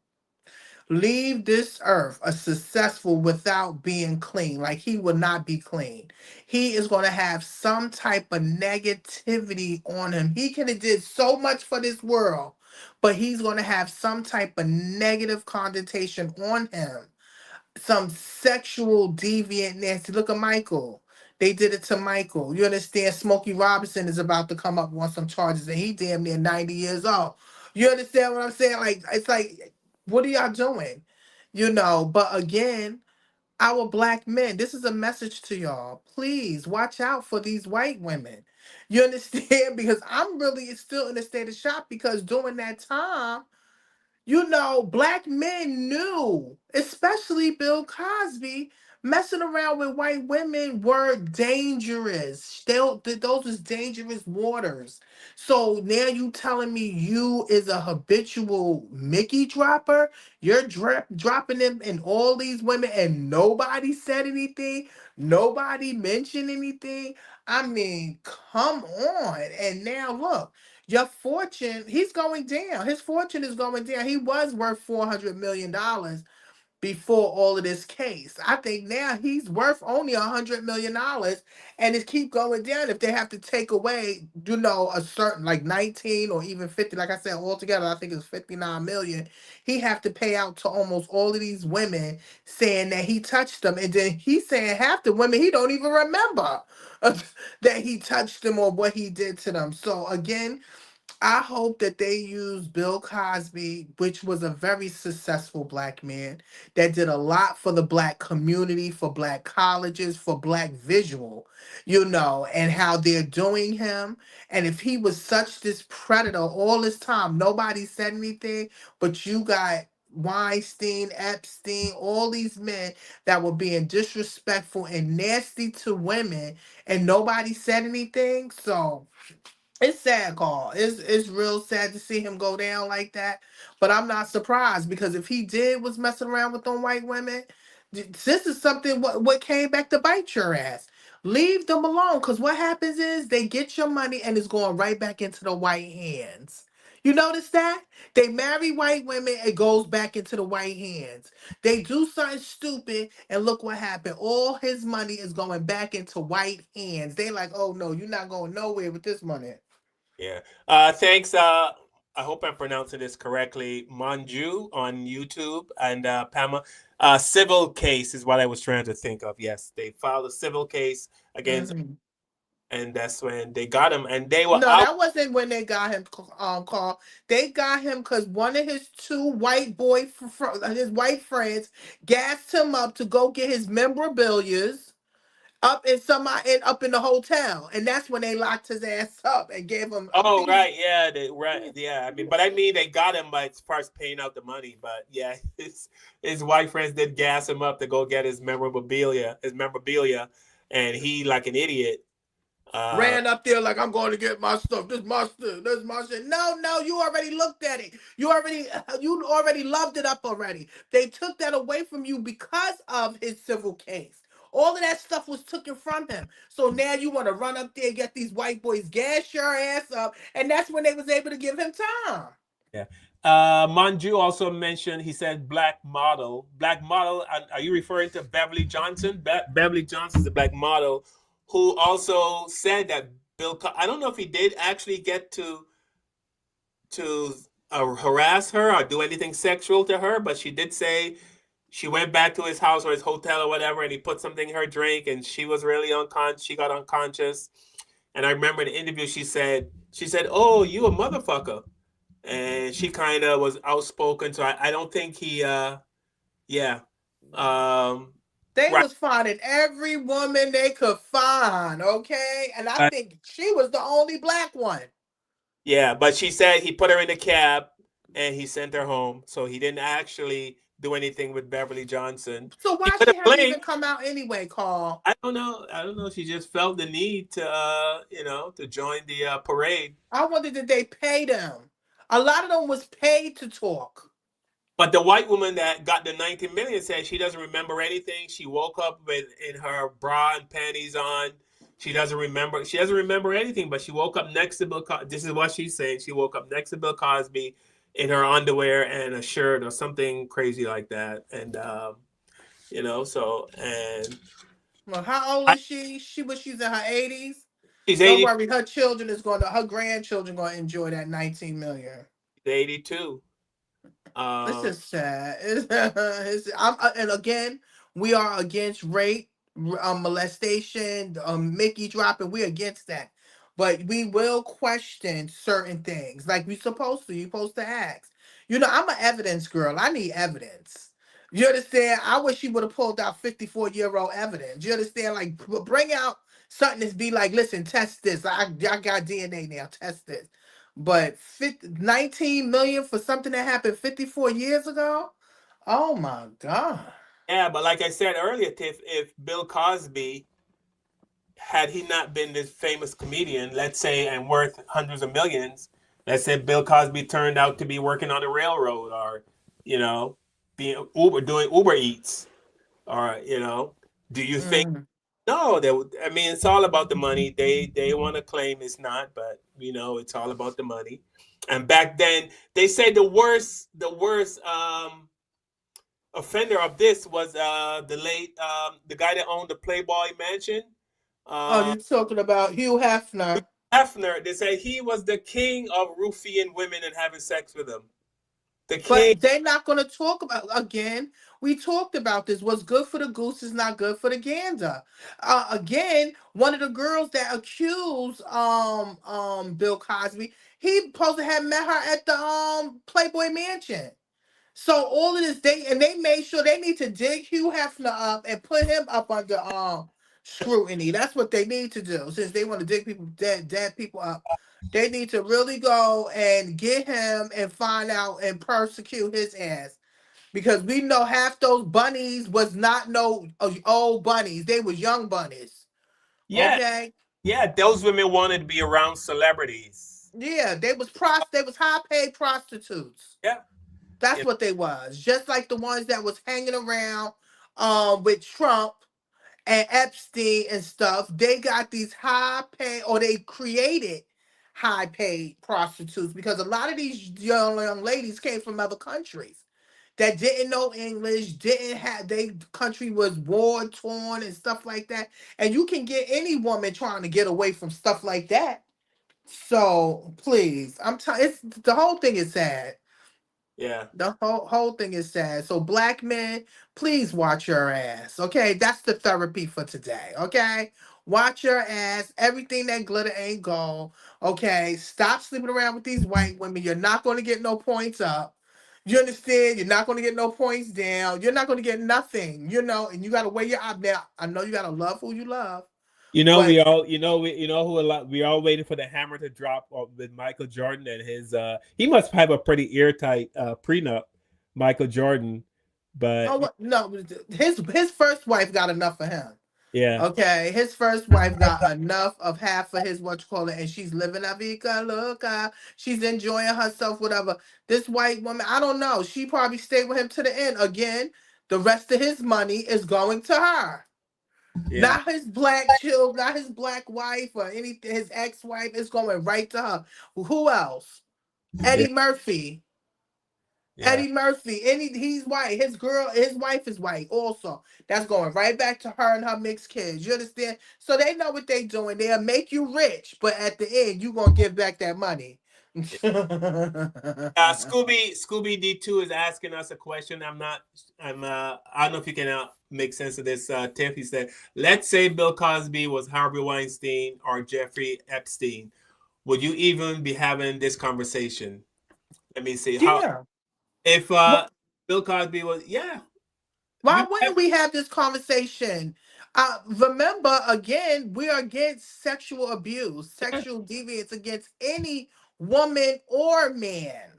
leave this earth a successful without being clean. Like he will not be clean. He is going to have some type of negativity on him. He could have did so much for this world, but he's going to have some type of negative connotation on him, some sexual deviant nasty. Look at Michael. They did it to Michael. You understand? Smokey Robinson is about to come up on some charges, and he damn near 90 years old. You understand what I'm saying? Like, it's like, what are y'all doing? But again, our black men, this is a message to y'all. Please watch out for these white women. You understand? Because I'm really still in a state of shock because during that time, black men knew, especially Bill Cosby, messing around with white women were dangerous. Those was dangerous waters. So now you telling me you is a habitual Mickey dropper? You're dropping them in all these women and nobody said anything? Nobody mentioned anything? I mean, come on. And now look. Your fortune, he's going down. His fortune is going down. He was worth $400 million before all of this case. I think now he's worth only $100 million, and it keep going down if they have to take away, a certain like 19 or even 50. Like I said, altogether, I think it's 59 million. He have to pay out to almost all of these women saying that he touched them, and then he's saying half the women he don't even remember that he touched them or what he did to them. So again, I hope that they use Bill Cosby, which was a very successful black man that did a lot for the black community, for black colleges, for black visual, and how they're doing him. And if he was such this predator all this time, nobody said anything, but you got Weinstein, Epstein, all these men that were being disrespectful and nasty to women, and nobody said anything. So it's sad, Carl. It's real sad to see him go down like that. But I'm not surprised because if he did was messing around with them white women, this is something what came back to bite your ass. Leave them alone, because what happens is they get your money and it's going right back into the white hands. You notice that? They marry white women, it goes back into the white hands. They do something stupid, and look what happened. All his money is going back into white hands. They like, oh no, you're not going nowhere with this money. Yeah. Thanks, I hope I'm pronouncing this correctly, Manju on YouTube, and Pama. Civil case is what I was trying to think of. Yes, they filed a civil case against, Mhm. and that's when they got him, and they were No, out. that wasn't when they got him. Call. They got him because one of his two white his white friends, gassed him up to go get his memorabilia up in the hotel, and that's when they locked his ass up and gave him. I Oh think right, yeah, right, yeah. I mean, but I mean, they got him by as far as paying out the money. But yeah, his white friends did gas him up to go get his memorabilia, and he, like an idiot, uh, ran up there like I'm going to get my stuff. This my stuff. This my shit. No, no, you already looked at it. You already loved it up already. They took that away from you because of his civil case. All of that stuff was taken from him. So now you want to run up there and get these white boys gas your ass up, and that's when they was able to give him time. yeah. Manju also mentioned, he said black model. Black model, are you referring to Beverly Johnson? Beverly Johnson is a black model who also said that I don't know if he did actually get to harass her or do anything sexual to her, but she did say she went back to his house or his hotel or whatever, and he put something in her drink, and she was really unconscious. She got unconscious, and I remember in the interview she said, "Oh, you a motherfucker." And she kind of was outspoken. So I don't think he, yeah, um, They right, was finding every woman they could find, okay? And I uh, think she was the only black one. yeah. But she said he put her in the cab and he sent her home. So he didn't actually do anything with Beverly Johnson. So He why could she have had to even blinked. come out anyway, Carl? I don't know. I don't know. She just felt the need to, to join the parade. I wonder did they pay them? A lot of them was paid to talk. But the white woman that got the 19 million said she doesn't remember anything. She woke up with in her bra and panties on. She doesn't remember. She doesn't remember anything. But she woke up next to Bill Cosby. This is what she's saying. She woke up next to Bill Cosby in her underwear and a shirt or something crazy like that. And and Well, how old I, is she? She's in her 80s. she's Don't 80, worry, her grandchildren gonna enjoy that 19 million. 82. It's Um, just sad. And again, we are against rape, molestation, Mickey dropping. We're against that, but we will question certain things like we supposed to. You supposed to ask. I'm an evidence girl. I need evidence. You understand? I wish she would have pulled out 54-year-old evidence. You understand? Like bring out something that's be like, listen, test this. I got DNA now. Test this. But 19 million for something that happened 54 years ago? Oh my God. yeah, but like I said earlier, Tiff, if Bill Cosby had he not been this famous comedian, let's say, and worth hundreds of millions, let's say Bill Cosby turned out to be working on the railroad or, being doing Uber Eats or, do you think, Mm. no, I mean, it's all about the money. They want to claim it's not, but it's all about the money. And back then they say the worst offender of this was the guy that owned the Playboy Mansion. Oh, Uh, you're talking about Hugh Hefner. Hefner, they say he was the king of roofing women and having sex with them. The king. But they're not going to talk about again. We talked about this. What's good for the goose is not good for the gander. Again, one of the girls that accused Bill Cosby, he supposed to have met her at the Playboy Mansion. So all of this, they made sure they need to dig Hugh Hefner up and put him up under scrutiny. That's what they need to do. Since they want to dig people dead people up, they need to really go and get him and find out and persecute his ass. Because we know half those bunnies was not no old bunnies. They was young bunnies. Yeah, Okay? yeah, those women wanted to be around celebrities. Yeah, they was high paid prostitutes. Yeah. That's what they was. Just like the ones that was hanging around with Trump and Epstein and stuff. They got these high paid or they created high paid prostitutes because a lot of these young ladies came from other countries that didn't know English, didn't have they country was war torn and stuff like that. And you can get any woman trying to get away from stuff like that. So please, it's the whole thing is sad. Yeah. The whole thing is sad. So black men, please watch your ass. Okay, that's the therapy for today. Okay, watch your ass. Everything that glitter ain't gold. Okay, stop sleeping around with these white women. You're not going to get no points up. You understand? You're not going to get no points down. You're not going to get nothing. You know, and you got to weigh your up now. I know you got to love who you love, You know, but you know who a lot. We all waiting for the hammer to drop with Michael Jordan and his. He must have a pretty airtight prenup, Michael Jordan, but no, his first wife got enough for him. yeah, Okay, his first wife got enough of half of his what you call it, and she's living a vida loca. She's enjoying herself, whatever. This white woman, I don't know. She probably stayed with him to the end. Again, the rest of his money is going to her. yeah, Not his black child, not his black wife or anything. His ex-wife is going right to her. Who else? yeah, Eddie Murphy. yeah. Eddie Murphy, he's white. His wife is white also. That's going right back to her and her mixed kids. You understand? So they know what they doing. They'll make you rich, but at the end, you gonna give back that money. Scooby D2 is asking us a question. I don't know if you can make sense of this. Tiff, he said, let's say Bill Cosby was Harvey Weinstein or Jeffrey Epstein. Would you even be having this conversation? Let me see. How Yeah. if Bill Cosby was, yeah. Why wouldn't we have this conversation? Remember, again, we are against sexual abuse, sexual deviance against any woman or man.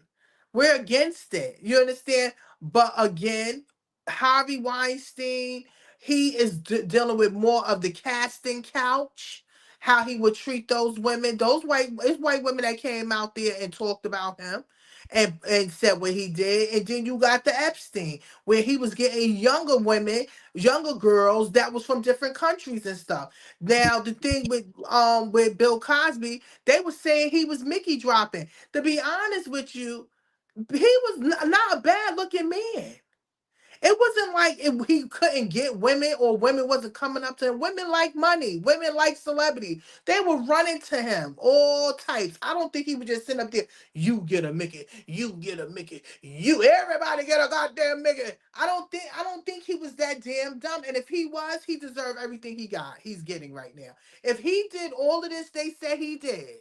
We're against it. You understand? But again, Harvey Weinstein, he is dealing with more of the casting couch, how he would treat those women, it's white women that came out there and talked about him and said what he did. And then you got the Epstein, where he was getting younger women, younger girls that was from different countries and stuff. Now the thing with Bill Cosby, they were saying he was Mickey dropping. To be honest with you, he was not a bad looking man. It wasn't like he couldn't get women or women wasn't coming up to him. Women like money. Women like celebrity. They were running to him, all types. I don't think he was just sitting up there. You get a Mickey. You get a Mickey. You everybody get a goddamn Mickey. I don't think he was that damn dumb. And if he was, he deserved everything he's getting right now. If he did all of this they said he did,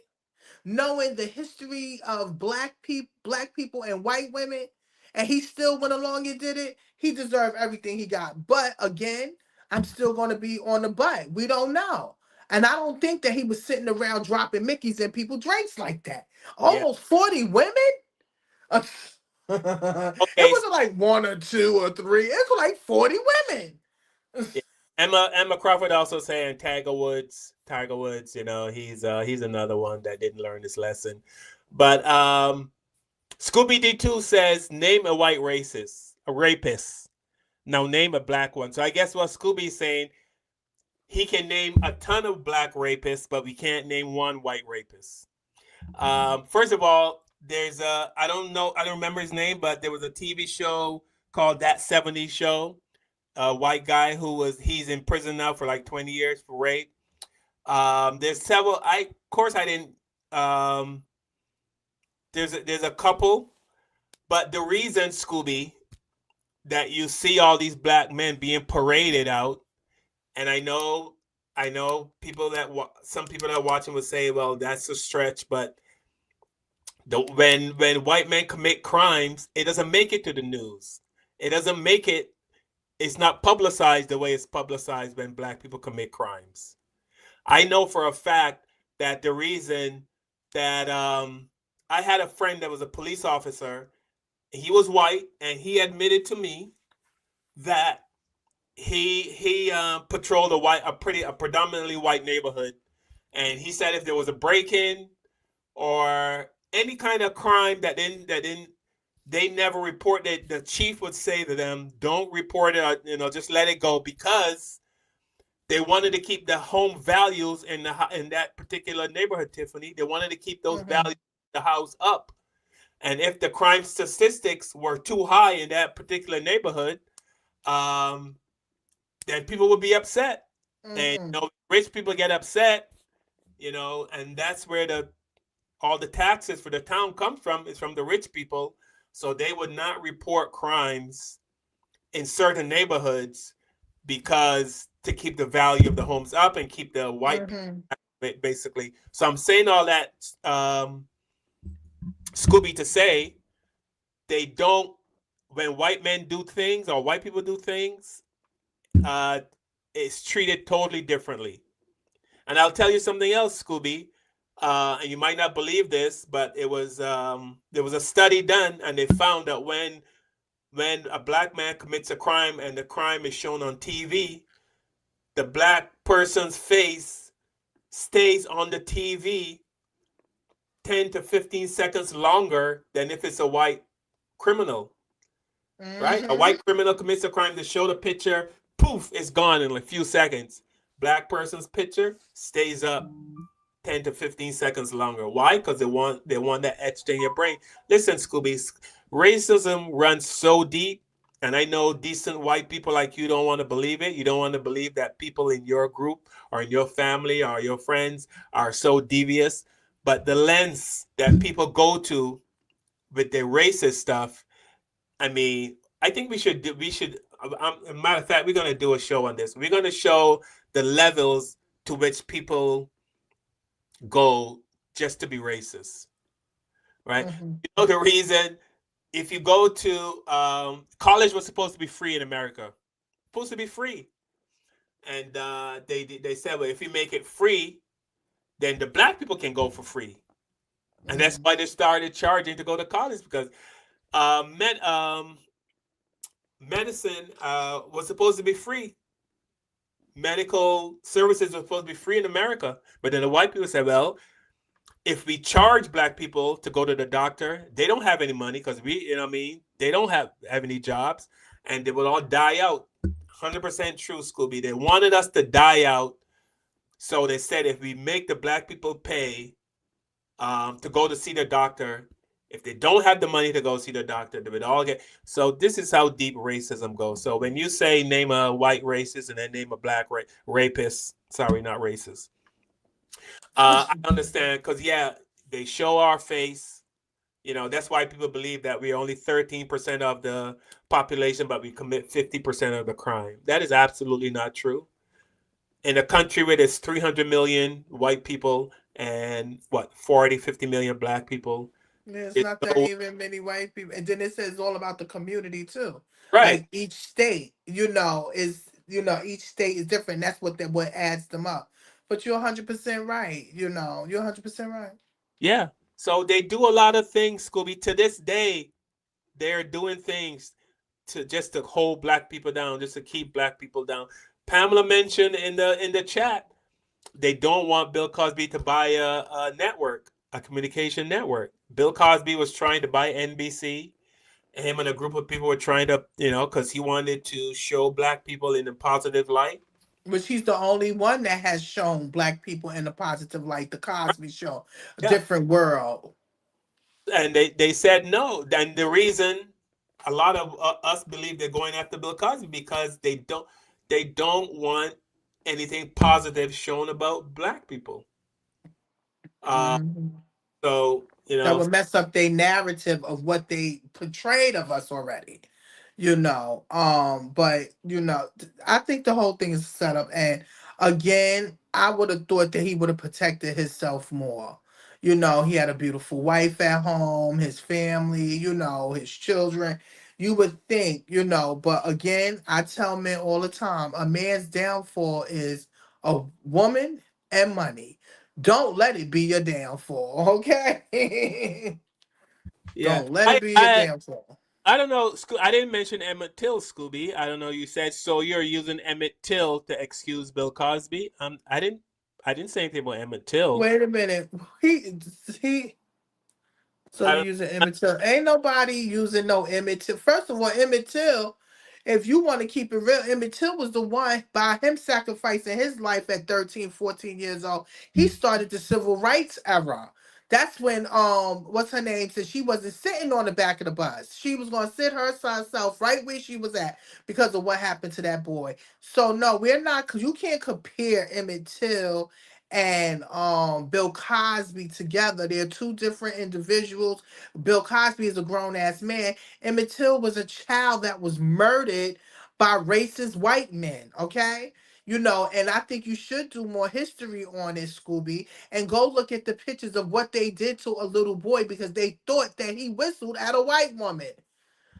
knowing the history of black people and white women, and he still went along and did it, he deserved everything he got. But again, I'm still going to be on the butt. We don't know. And I don't think that he was sitting around dropping Mickeys in people's drinks like that. Yeah. Almost 40 women? It Okay. wasn't like one or two or three. It was like 40 women. Yeah. Emma Crawford also saying Tiger Woods. You know, he's another one that didn't learn this lesson. But Scooby D2 says, name a white rapist. Now name a black one. So I guess what Scooby's saying, he can name a ton of black rapists, but we can't name one white rapist. First of all, there's I don't remember his name, but there was a TV show called That 70s Show. A white guy he's in prison now for like 20 years for rape. There's several. I didn't. There's a couple, but the reason, Scooby, that you see all these black men being paraded out, and I know some people that are watching would say, well, that's a stretch, but when white men commit crimes, it doesn't make it to the news. It doesn't make it. It's not publicized the way it's publicized when black people commit crimes. I know for a fact that the reason that I had a friend that was a police officer. He was white, and he admitted to me that he patrolled a predominantly white neighborhood, and he said if there was a break-in or any kind of crime that they never reported, the chief would say to them, don't report it, just let it go, because they wanted to keep the home values in that particular neighborhood, Tiffany. They wanted to keep those values in the house up. And if the crime statistics were too high in that particular neighborhood, then people would be upset. And rich people get upset, and that's where all the taxes for the town come from is from the rich people. So they would not report crimes in certain neighborhoods because to keep the value of the homes up and keep the white basically. So I'm saying all that, Scooby, to say they don't, when white men do things or white people do things, uh, it's treated totally differently. And I'll tell you something else, Scooby. And you might not believe this, but it was there was a study done, and they found that when a black man commits a crime and the crime is shown on TV, the black person's face stays on the TV 10 to 15 seconds longer than if it's a white criminal. Right? A white criminal commits a crime, to show the picture, poof, it's gone in a few seconds. Black person's picture stays up 10 to 15 seconds longer. Why? Because they want that etched in your brain. Listen, Scooby, racism runs so deep, and I know decent white people like you don't want to believe it. You don't want to believe that people in your group or in your family or your friends are so devious. But the lens that people go to with their racist stuff, I mean, I think we should, a matter of fact, we're going to do a show on this. We're going to show the levels to which people go just to be racist, right? You know the reason, if you go to, college was supposed to be free in America. Supposed to be free. And they said, well, if you make it free, then the black people can go for free. And that's why they started charging to go to college, because medicine was supposed to be free. Medical services were supposed to be free in America. But then the white people said, well, if we charge black people to go to the doctor, they don't have any money because they don't have any jobs, and they will all die out. 100% true, Scooby. They wanted us to die out. So they said if we make the black people pay to go to see the doctor, if they don't have the money to go see the doctor, they would all get. So this is how deep racism goes. So when you say name a white racist and then name a black rapist, sorry, not racist. I understand, because they show our face. That's why people believe that we're only 13% of the population, but we commit 50% of the crime. That is absolutely not true. In a country where there's 300 million white people and 40, 50 million black people. There's not that even many white people. And then it says all about the community too. Right. Like each state, each state is different. That's what adds them up. But you're 100% right. You're 100% right. Yeah. So they do a lot of things, Scooby. To this day, they're doing things to hold black people down, just to keep black people down. Pamela mentioned in the chat, they don't want Bill Cosby to buy a network, a communication network. Bill Cosby was trying to buy NBC. Him and a group of people were trying to, because he wanted to show black people in a positive light. Which he's the only one that has shown black people in a positive light. The Cosby Show, a different world. And they said no. And the reason a lot of us believe they're going after Bill Cosby, because they don't want anything positive shown about black people. So that would mess up their narrative of what they portrayed of us already. But I think the whole thing is set up. And again, I would have thought that he would have protected himself more. He had a beautiful wife at home, his family, his children. You would think, but again, I tell men all the time, a man's downfall is a woman and money. Don't let it be your downfall, okay? Don't let it be your downfall. I don't know. I didn't mention Emmett Till, Scooby. I don't know. You said so. You're using Emmett Till to excuse Bill Cosby. I didn't say anything about Emmett Till. Wait a minute. So you're using Emmett Till? Ain't nobody using no Emmett Till. First of all, Emmett Till, if you want to keep it real, Emmett Till was the one, by him sacrificing his life at 13, 14 years old. He started the civil rights era. That's when what's her name said she wasn't sitting on the back of the bus. She was gonna sit herself right where she was at because of what happened to that boy. So no, we're not. You can't compare Emmett Till and Bill Cosby together. They're two different individuals. Bill Cosby is a grown ass man. Emmett Till was a child that was murdered by racist white men. Okay. And I think you should do more history on it, Scooby, and go look at the pictures of what they did to a little boy because they thought that he whistled at a white woman.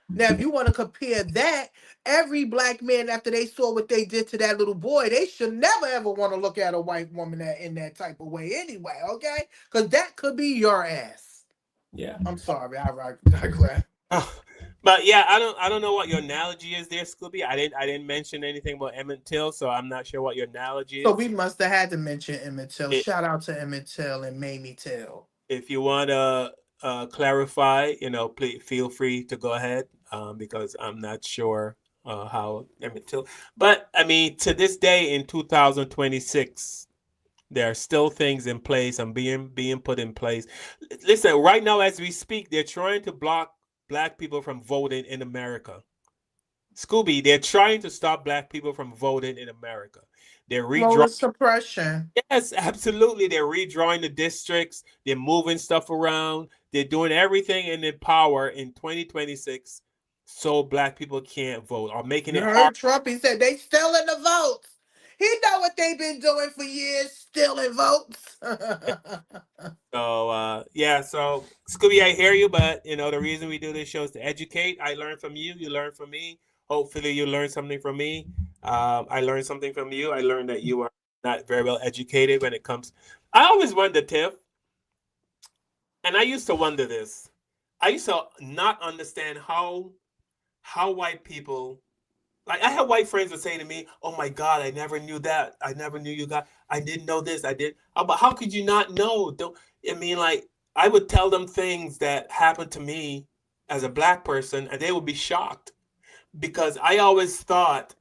Now, if you want to compare that, every black man, after they saw what they did to that little boy, they should never ever want to look at a white woman in that type of way anyway, okay? Because that could be your ass. Yeah. I'm sorry, I digress. But yeah, I don't know what your analogy is there, Scooby. I didn't mention anything about Emmett Till, so I'm not sure what your analogy So is. we must have had to mention Emmett Till. It, Shout out to Emmett Till and Mamie Till. if you want to clarify, please feel free to go ahead, because I'm not sure how Emmett Till. But I mean, to this day in 2026, there are still things in place and being put in place. Listen, right now as we speak, they're trying to block black people from voting in America. Scooby, they're trying to stop black people from voting in America. They're Voter redrawing. suppression. Yes, absolutely. They're redrawing the districts. They're moving stuff around. They're doing everything in their power in 2026 so black people can't vote, or making You it hard. heard Trump, he said they stealing the votes. He know what they've been doing for years, stealing votes. So yeah, so Scooby, I hear you, but the reason we do this show is to educate. I learn from you, you learn from me. Hopefully, you learn something from me. I learned something from you. I learned that you are not very well educated when it comes. I always wonder, Tiff, and I used to wonder this. I used to not understand how white people. Like, I have white friends that say to me, "Oh my God, I never knew that. I never knew you got. I didn't know this. I did." But how could you not know? Don't I mean, like, I would tell them things that happened to me as a black person, and they would be shocked because I always thought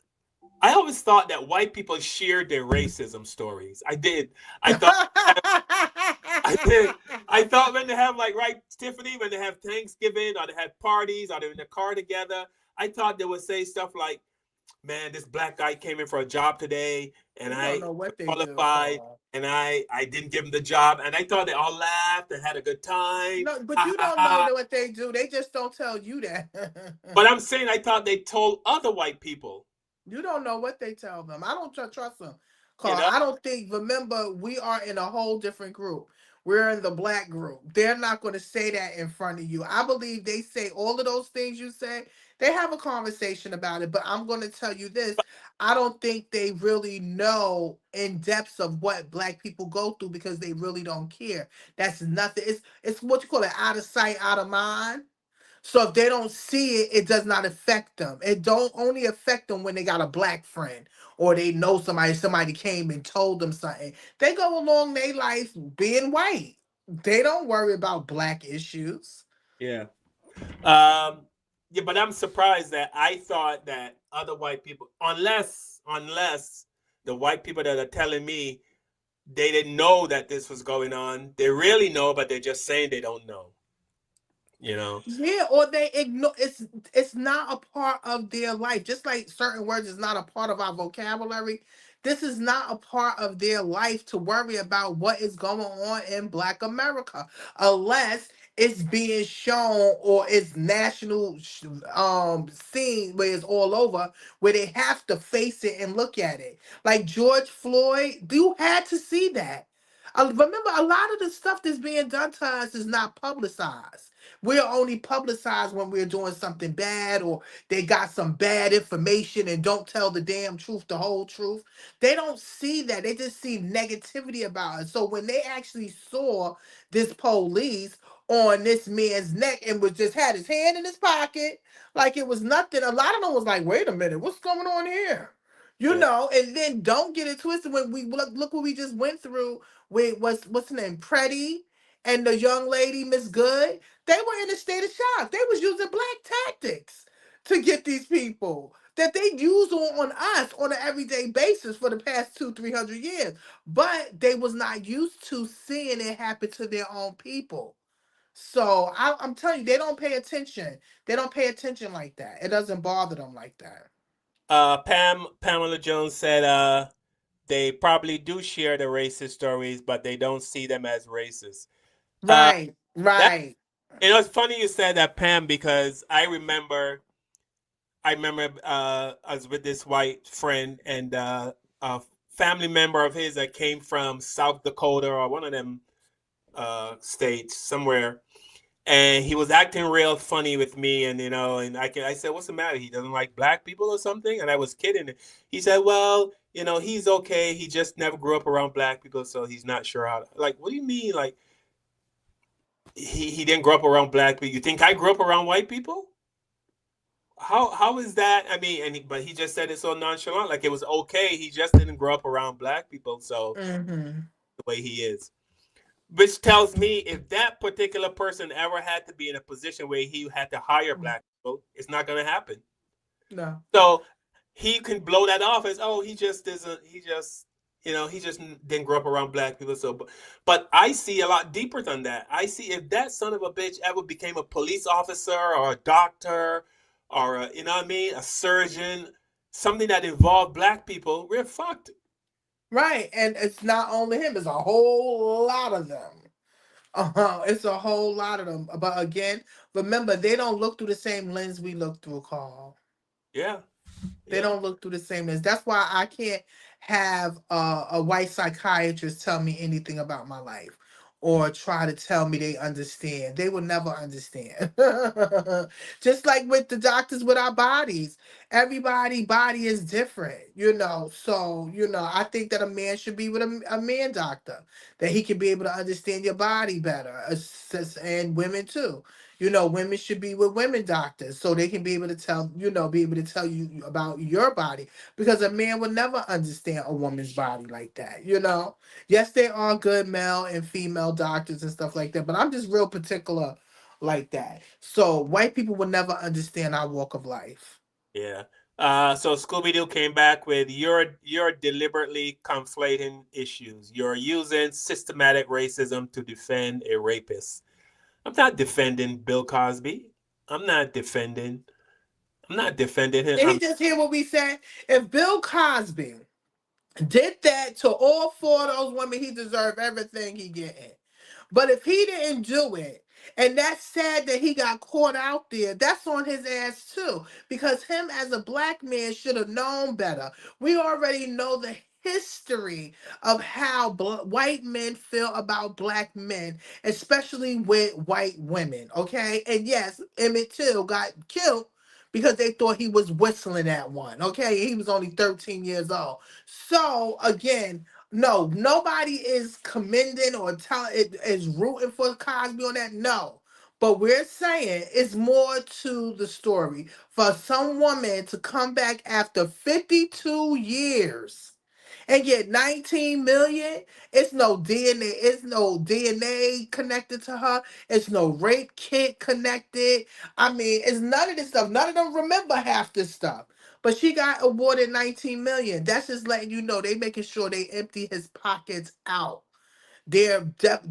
that white people shared their racism stories. I did. I thought I did. I thought when they have, like, right, Tiffany, when they have Thanksgiving or they have parties or they're in the car together, I thought they would say stuff like, "Man, this black guy came in for a job today, and You don't I know what they do, qualified, Paul. and I didn't give him the job." And I thought they all laughed and had a good time. No, but Ha, you ha, don't know ha. what they do. They just don't tell you that. But I'm saying I thought they told other white people. You don't know what they tell them. I don't trust them. You Carl, know? I don't think, remember, we are in a whole different group. We're in the black group. They're not going to say that in front of you. I believe they say all of those things you say. They have a conversation about it, but I'm going to tell you this. I don't think they really know in depths of what black people go through because they really don't care. That's nothing. It's what you call it, out of sight, out of mind. So if they don't see it, it does not affect them. It don't only affect them when they got a black friend or they know somebody came and told them something. They go along their life being white. They don't worry about black issues. Yeah. Yeah, but I'm surprised that I thought that other white people, unless the white people that are telling me they didn't know that this was going on, they really know, but they're just saying they don't know. Yeah, or they ignore it's not a part of their life. Just like certain words is not a part of our vocabulary. This is not a part of their life to worry about what is going on in Black America unless it's being shown or it's national scene where it's all over where they have to face it and look at it. Like George Floyd, you had to see that. Remember, a lot of the stuff that's being done to us is not publicized. We're only publicized when we're doing something bad or they got some bad information and don't tell the damn truth, the whole truth. They don't see that. They just see negativity about it. So when they actually saw this police on this man's neck and was just had his hand in his pocket like it was nothing, a lot of them was like, wait a minute, what's going on here? And then don't get it twisted when we look what we just went through with what's her name, Pretty and the young lady, Miss Good. They were in a state of shock. They was using black tactics to get these people that they use on us on an everyday basis for the past 200-300 years. But they was not used to seeing it happen to their own people. So I'm telling you, they don't pay attention. They don't pay attention like that. It doesn't bother them like that. Pamela Jones said, they probably do share the racist stories, but they don't see them as racist. Uh, Right, that right. it's funny you said that, Pam, because I remember I was with this white friend and a family member of his that came from South Dakota or one of them states somewhere, and he was acting real funny with me, and and I said, "What's the matter? He doesn't like black people or something?" And I was kidding. He said, "Well, he's okay. He just never grew up around black people, so he's not sure how." Like, what do you mean? Like, he didn't grow up around black people? You think I grew up around white people? How is that? I mean, but he just said it so nonchalant, like it was okay. He just didn't grow up around black people, so Mm-hmm. the way he is. Which tells me if that particular person ever had to be in a position where he had to hire black people, it's not going to happen. No. So he can blow that off as, oh, he just isn't, he just didn't grow up around black people. So, but I see a lot deeper than that. I see if that son of a bitch ever became a police officer or a doctor or you know what I mean, a surgeon, something that involved black people, we're fucked. Right, and it's not only him; it's a whole lot of them. It's a whole lot of them. But again, remember, they don't look through the same lens we look through, Carl. Yeah. They don't look through the same lens. That's why I can't have a white psychiatrist tell me anything about my life or try to tell me they understand. They will never understand. Just like with the doctors with our bodies. Everybody's body is different, So, I think that a man should be with a man doctor, that he can be able to understand your body better, and women too. Women should be with women doctors so they can be able to tell you about your body, because a man will never understand a woman's body like that. Yes, there are good male and female doctors and stuff like that, but I'm just real particular like that. So white people will never understand our walk of life. Yeah. So Scooby Doo came back with you're deliberately conflating issues. You're using systematic racism to defend a rapist. I'm not defending Bill Cosby. I'm not defending. I'm not defending him. Did he just hear what we said? If Bill Cosby did that to all four of those women, he deserved everything he getting. But if he didn't do it, and that's sad that he got caught out there, that's on his ass too. Because him as a black man should have known better. We already know the history of how white men feel about black men, especially with white women. Okay. And yes, Emmett Till got killed because they thought he was whistling at one. Okay. He was only 13 years old. So again, no, nobody is commending or is rooting for Cosby on that. No. But we're saying it's more to the story for some woman to come back after 52 years and get 19 million. It's no DNA connected to her. It's no rape kit connected. I mean, it's none of this stuff. None of them remember half this stuff. But she got awarded 19 million. That's just letting you know they making sure they empty his pockets out. Their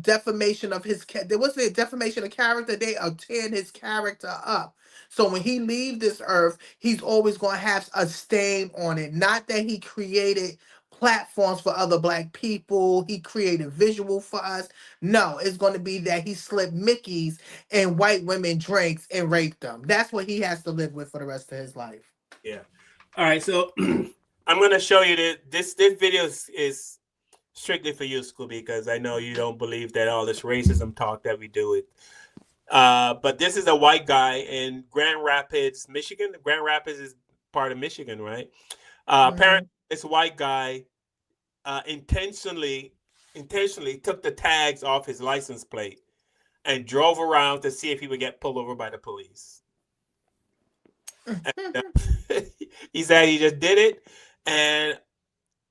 defamation of his there was a defamation of character. They are tearing his character up. So when he leaves this earth, he's always going to have a stain on it. Not that he created platforms for other black people. He created visual for us. No, it's going to be that he slipped Mickeys in white women drinks and raped them. That's what he has to live with for the rest of his life. Yeah. All right. So I'm going to show you this video is strictly for you, Scooby, because I know you don't believe that all this racism talk that we do it. But this is a white guy in Grand Rapids, Michigan. Grand Rapids is part of Michigan, right? Apparently, this white guy intentionally took the tags off his license plate and drove around to see if he would get pulled over by the police. And, he said he just did it, and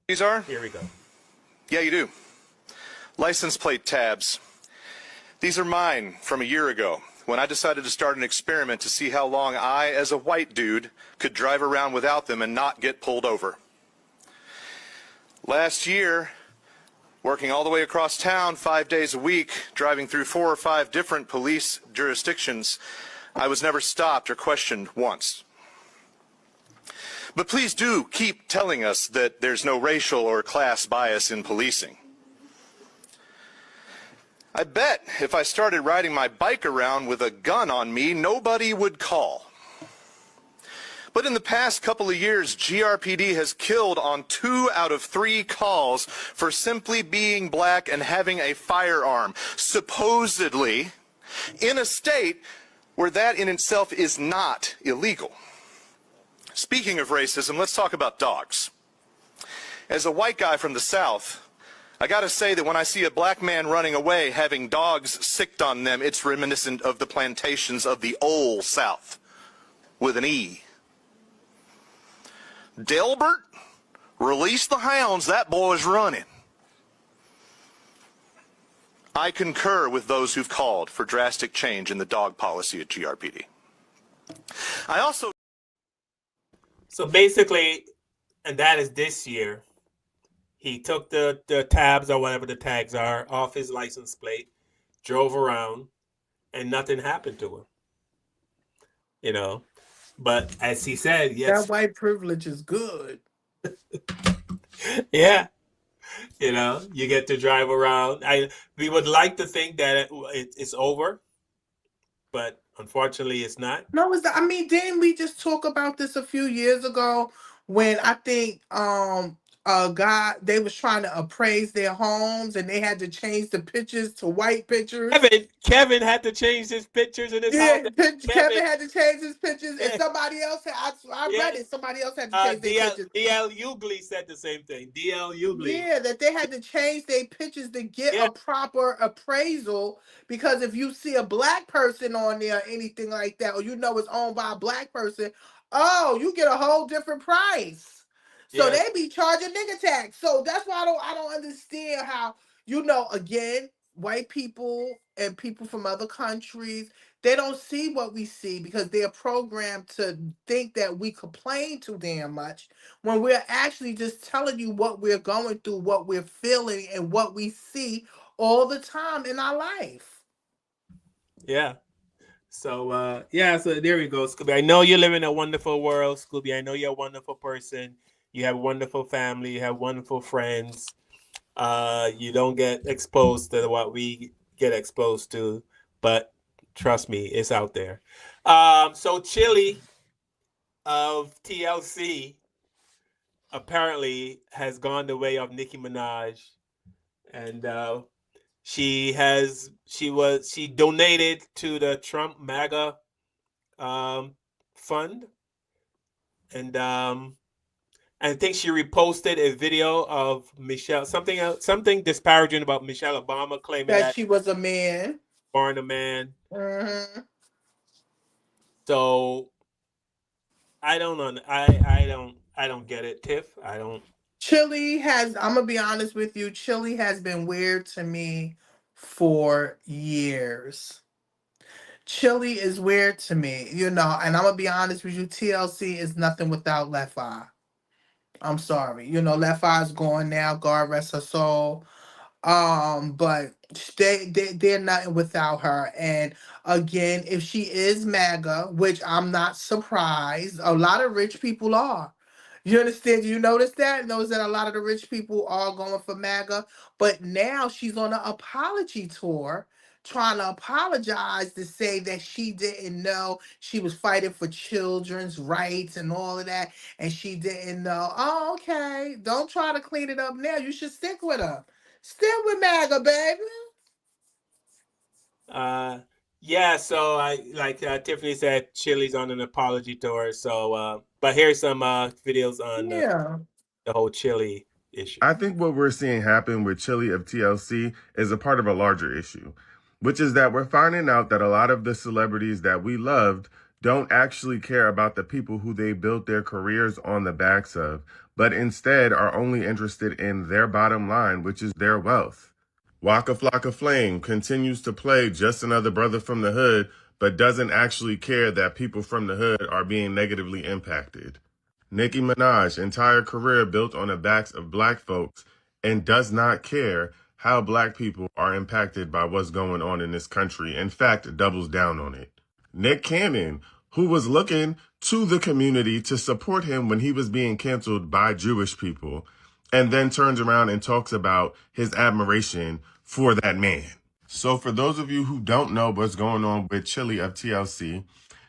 these are? Here we go. Yeah, you do. License plate tabs. These are mine from a year ago when I decided to start an experiment to see how long I, as a white dude, could drive around without them and not get pulled over. Last year, working all the way across town 5 days a week, driving through 4 or 5 different police jurisdictions, I was never stopped or questioned once. But please do keep telling us that there's no racial or class bias in policing. I bet if I started riding my bike around with a gun on me, nobody would call. But in the past couple of years, GRPD has killed on 2 out of 3 calls for simply being black and having a firearm, supposedly in a state where that in itself is not illegal. Speaking of racism, let's talk about dogs. As a white guy from the South, I gotta say that when I see a black man running away having dogs sicked on them, it's reminiscent of the plantations of the old South, with an E. Delbert, release the hounds, that boy's running. I concur with those who've called for drastic change in the dog policy at GRPD. I also... So basically, and that is this year, he took the tabs or whatever the tags are off his license plate, drove around, and nothing happened to him. You know, but as he said, yes. That white privilege is good. Yeah. You know, you get to drive around. We would like to think that it's over, but unfortunately it's not. No, I mean, didn't we just talk about this a few years ago when I think they was trying to appraise their homes and they had to change the pictures to white pictures. Kevin had to change his pictures in his house. Kevin had to change his pictures, and somebody else had. I read it. Somebody else had to change their pictures. DL Hughley said the same thing. DL Hughley. Yeah, that they had to change their pictures to get a proper appraisal, because if you see a black person on there or anything like that, or you know it's owned by a black person, oh, you get a whole different price. So they be charging nigga tax. So that's why I don't understand how, again, white people and people from other countries, they don't see what we see because they're programmed to think that we complain too damn much when we're actually just telling you what we're going through, what we're feeling, and what we see all the time in our life. Yeah. So, so there we go, Scooby. I know you live in a wonderful world, Scooby. I know you're a wonderful person. You have a wonderful family. You have wonderful friends. You don't get exposed to what we get exposed to, but trust me, it's out there. So Chili of TLC apparently has gone the way of Nicki Minaj, and she donated to the Trump MAGA fund, and I think she reposted a video of Michelle, something disparaging about Michelle Obama, claiming that she was a man, born a man. Mm-hmm. So I don't know. I don't get it, Tiff. I don't. Chili has. I'm gonna be honest with you. Chili has been weird to me for years. Chili is weird to me, and I'm gonna be honest with you. TLC is nothing without Left Eye. I'm sorry. Left Eye's gone now. God rest her soul. But they're nothing without her. And again, if she is MAGA, which I'm not surprised, a lot of rich people are. You understand? You notice that? Notice that a lot of the rich people are going for MAGA. But now she's on an apology tour, trying to apologize to say that she didn't know she was fighting for children's rights and all of that, and she didn't know. Oh, okay. Don't try to clean it up now. You should stick with her. Stick with MAGA, baby. So Tiffany said, Chili's on an apology tour. So, but here's some videos on the whole Chili issue. I think what we're seeing happen with Chili of TLC is a part of a larger issue, which is that we're finding out that a lot of the celebrities that we loved don't actually care about the people who they built their careers on the backs of, but instead are only interested in their bottom line, which is their wealth. Waka Flocka Flame continues to play just another brother from the hood, but doesn't actually care that people from the hood are being negatively impacted. Nicki Minaj, entire career built on the backs of black folks, and does not care how black people are impacted by what's going on in this country. In fact, doubles down on it. Nick Cannon, who was looking to the community to support him when he was being canceled by Jewish people, and then turns around and talks about his admiration for that man. So for those of you who don't know what's going on with Chili of TLC,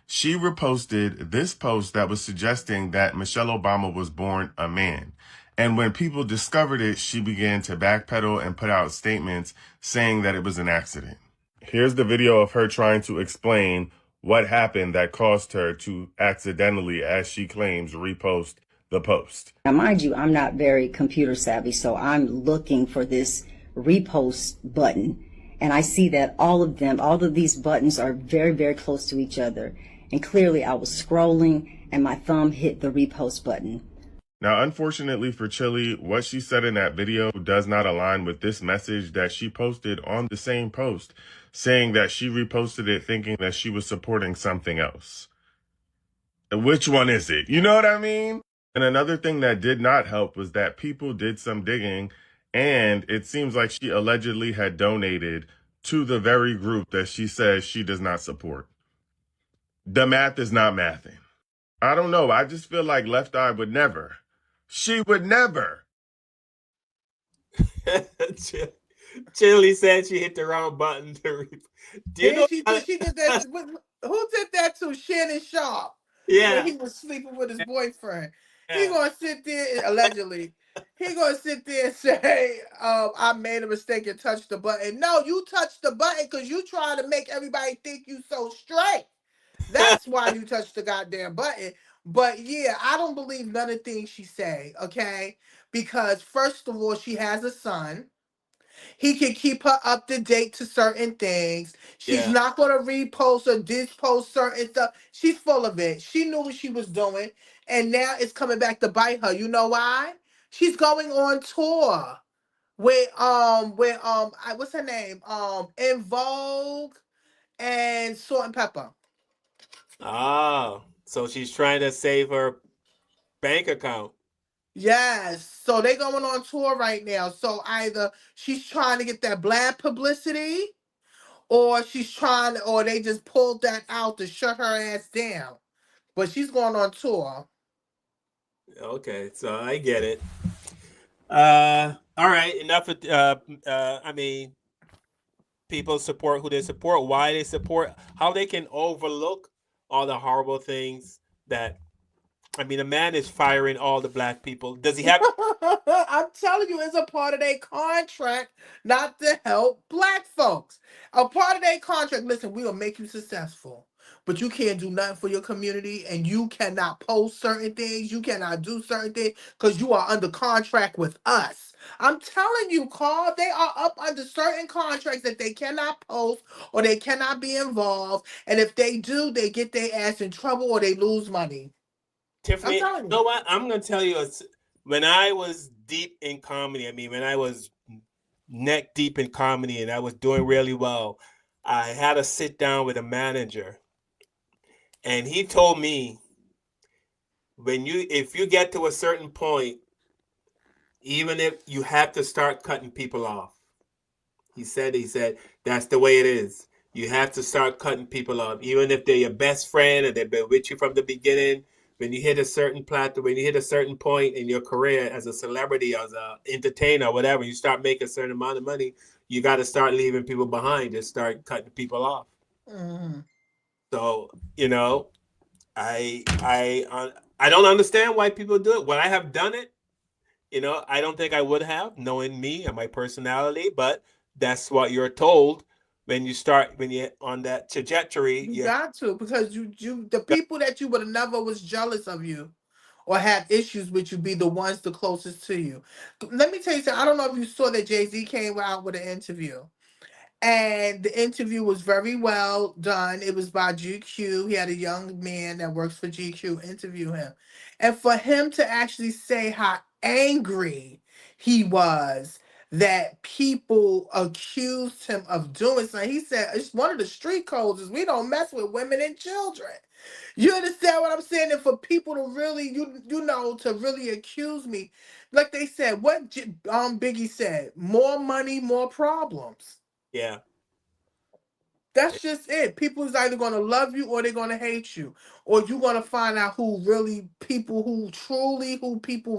she reposted this post that was suggesting that Michelle Obama was born a man. And when people discovered it, she began to backpedal and put out statements saying that it was an accident. Here's the video of her trying to explain what happened that caused her to accidentally, as she claims, repost the post. Now, mind you, I'm not very computer savvy, so I'm looking for this repost button. And I see that all of these buttons are very, very close to each other. And clearly I was scrolling and my thumb hit the repost button. Now, unfortunately for Chili, what she said in that video does not align with this message that she posted on the same post, saying that she reposted it thinking that she was supporting something else. Which one is it? You know what I mean? And another thing that did not help was that people did some digging, and it seems like she allegedly had donated to the very group that she says she does not support. The math is not mathing. I don't know. I just feel like Left Eye would never. She would never. Chili said she hit the wrong button. Do you know? She did that. Who did that to Shannon Sharp? Yeah. When he was sleeping with his boyfriend. Yeah. He gonna sit there, allegedly. He gonna sit there and say, I made a mistake and touched the button. No, you touched the button because you trying to make everybody think you so straight. That's why you touched the goddamn button. But yeah, I don't believe none of the things she say, okay? Because first of all, she has a son. He can keep her up to date to certain things. She's not going to repost or dispost certain stuff. She's full of it. She knew what she was doing, and now it's coming back to bite her. You know why? She's going on tour with what's her name? In Vogue and Salt and Pepper. Oh, so she's trying to save her bank account. Yes. So they going on tour right now. So either she's trying to get that black publicity, or or they just pulled that out to shut her ass down. But she's going on tour. Okay, so I get it. All right, enough of I mean, people support who they support, why they support, how they can overlook all the horrible things that, I mean, a man is firing all the black people. Does he have? I'm telling you, it's a part of their contract not to help black folks. A part of their contract. Listen, we will make you successful, but you can't do nothing for your community, and you cannot post certain things. You cannot do certain things because you are under contract with us. I'm telling you, Carl, they are up under certain contracts that they cannot post or they cannot be involved. And if they do, they get their ass in trouble or they lose money. Tiffany, you know what? I'm going to tell you, when I was deep in comedy, I mean, when I was neck deep in comedy and I was doing really well, I had to sit down with a manager. And he told me, if you get to a certain point, even if you have to start cutting people off, he said, that's the way it is. You have to start cutting people off, even if they're your best friend and they've been with you from the beginning. When you hit a certain plateau, when you hit a certain point in your career as a celebrity, as an entertainer, whatever, you start making a certain amount of money, you got to start leaving people behind and start cutting people off. Mm-hmm. So, you know, I don't understand why people do it. Would I have done it? You know, I don't think I would have, knowing me and my personality, but that's what you're told when you're on that trajectory. You got to, because the people that you would have never was jealous of you or had issues with you be the ones the closest to you. Let me tell you something. I don't know if you saw that Jay-Z came out with an interview. And the interview was very well done. It was by GQ. He had a young man that works for GQ interview him. And for him to actually say how angry he was that people accused him of doing something, he said, it's one of the street codes is we don't mess with women and children. You understand what I'm saying? And for people to really, to really accuse me, like they said, what Biggie said, more money, more problems. Yeah. That's just it. People is either gonna love you or they're gonna hate you, or you're gonna find out who people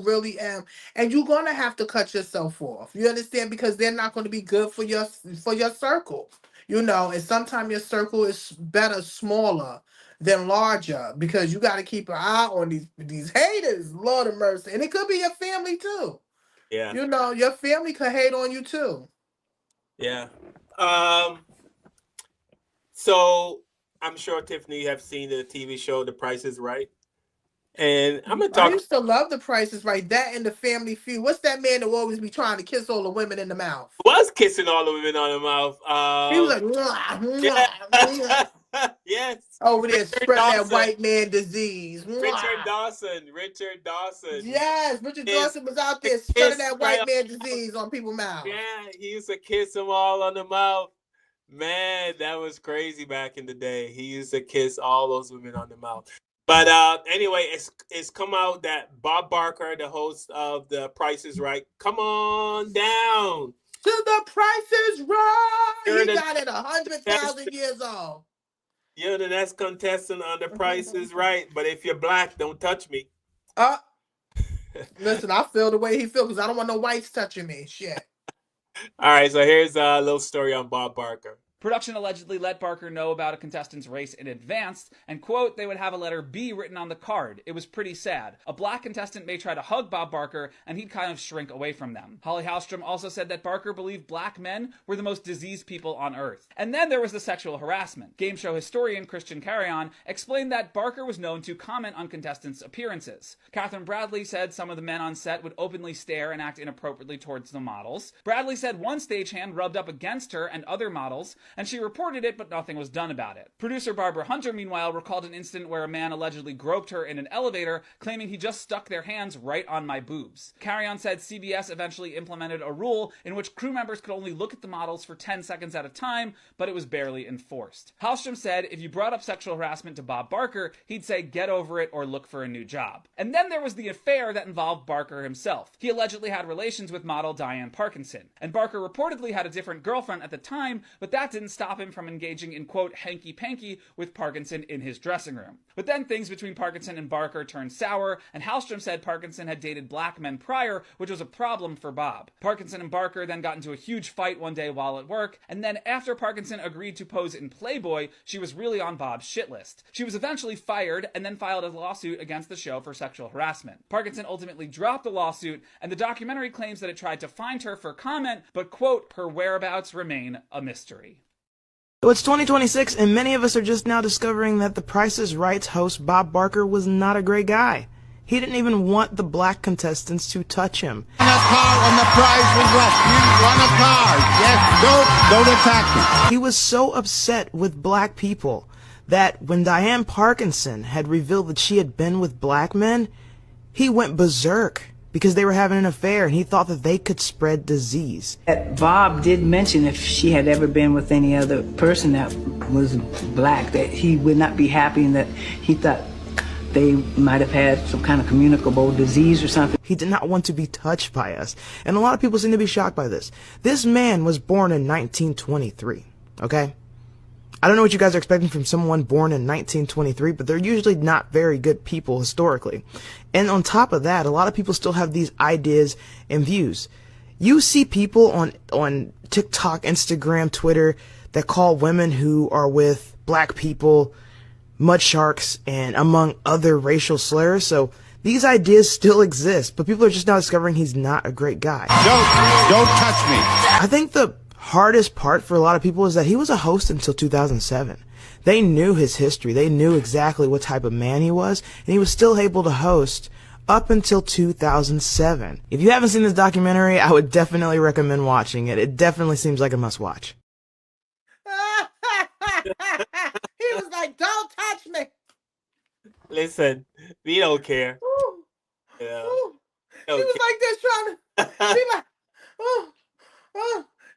really am, and you're gonna have to cut yourself off. You understand? Because they're not gonna be good for your circle. And sometimes your circle is better smaller than larger because you got to keep an eye on these haters. Lord of mercy, and it could be your family too. Yeah. Your family could hate on you too. Yeah. So I'm sure Tiffany have seen the TV show The Price is Right. And I'm gonna I talk. used to love The Price is Right. That and the Family Feud. What's that man that will always be trying to kiss all the women in the mouth? Was kissing all the women on the mouth. He was like, mwah, mwah, mwah. Yeah. Yes. Over there Richard spreading that Dawson. white man disease. Mwah. Richard Dawson. Yes, Richard Yes. Dawson was out there spreading Kiss that right white man disease on people's mouths. Yeah, he used to kiss them all on the mouth. Man, that was crazy back in the day. He used to kiss all those women on the mouth. But anyway, it's come out that Bob Barker, the host of The Price is Right, come on down to The Price is Right. You're He got it 100,000 years old. You're the next contestant on The Price is Right, but if you're black, don't touch me. Listen, I feel the way he feels because I don't want no whites touching me. Shit. All right, so here's a little story on Bob Barker. Production allegedly let Barker know about a contestant's race in advance, and quote, they would have a letter B written on the card. It was pretty sad. A black contestant may try to hug Bob Barker, and he'd kind of shrink away from them. Holly Hallstrom also said that Barker believed black men were the most diseased people on earth. And then there was the sexual harassment. Game show historian Christian Carrion explained that Barker was known to comment on contestants' appearances. Catherine Bradley said some of the men on set would openly stare and act inappropriately towards the models. Bradley said one stagehand rubbed up against her and other models, and she reported it, but nothing was done about it. Producer Barbara Hunter, meanwhile, recalled an incident where a man allegedly groped her in an elevator, claiming he just stuck their hands right on my boobs. Carrion said CBS eventually implemented a rule in which crew members could only look at the models for 10 seconds at a time, but it was barely enforced. Hallstrom said if you brought up sexual harassment to Bob Barker, he'd say get over it or look for a new job. And then there was the affair that involved Barker himself. He allegedly had relations with model Diane Parkinson, and Barker reportedly had a different girlfriend at the time, but that didn't stop him from engaging in, quote, hanky-panky with Parkinson in his dressing room. But then things between Parkinson and Barker turned sour, and Hallstrom said Parkinson had dated black men prior, which was a problem for Bob. Parkinson and Barker then got into a huge fight one day while at work, and then after Parkinson agreed to pose in Playboy, she was really on Bob's shit list. She was eventually fired and then filed a lawsuit against the show for sexual harassment. Parkinson ultimately dropped the lawsuit, and the documentary claims that it tried to find her for comment, but, quote, her whereabouts remain a mystery. So it's 2026, and many of us are just now discovering that The Price is Right's host Bob Barker was not a great guy. He didn't even want the black contestants to touch him. On a car on The Price is Right. You run a car. Yes, don't attack me. He was so upset with black people that when Diane Parkinson had revealed that she had been with black men, he went berserk because they were having an affair and he thought that they could spread disease. Bob did mention if she had ever been with any other person that was black, that he would not be happy and that he thought they might have had some kind of communicable disease or something. He did not want to be touched by us. And a lot of people seem to be shocked by this. This man was born in 1923, okay? I don't know what you guys are expecting from someone born in 1923, but they're usually not very good people historically. And on top of that, a lot of people still have these ideas and views. You see people on TikTok, Instagram, Twitter that call women who are with black people mud sharks and among other racial slurs. So these ideas still exist, but people are just now discovering he's not a great guy. Don't touch me. I think the hardest part for a lot of people is that he was a host until 2007. They knew his history. They knew exactly what type of man he was, and he was still able to host up until 2007. If you haven't seen this documentary, I would definitely recommend watching it. It definitely seems like a must watch. He was like, don't touch me. Listen, we don't care. Ooh. Yeah. Ooh. He was like this trying to be like,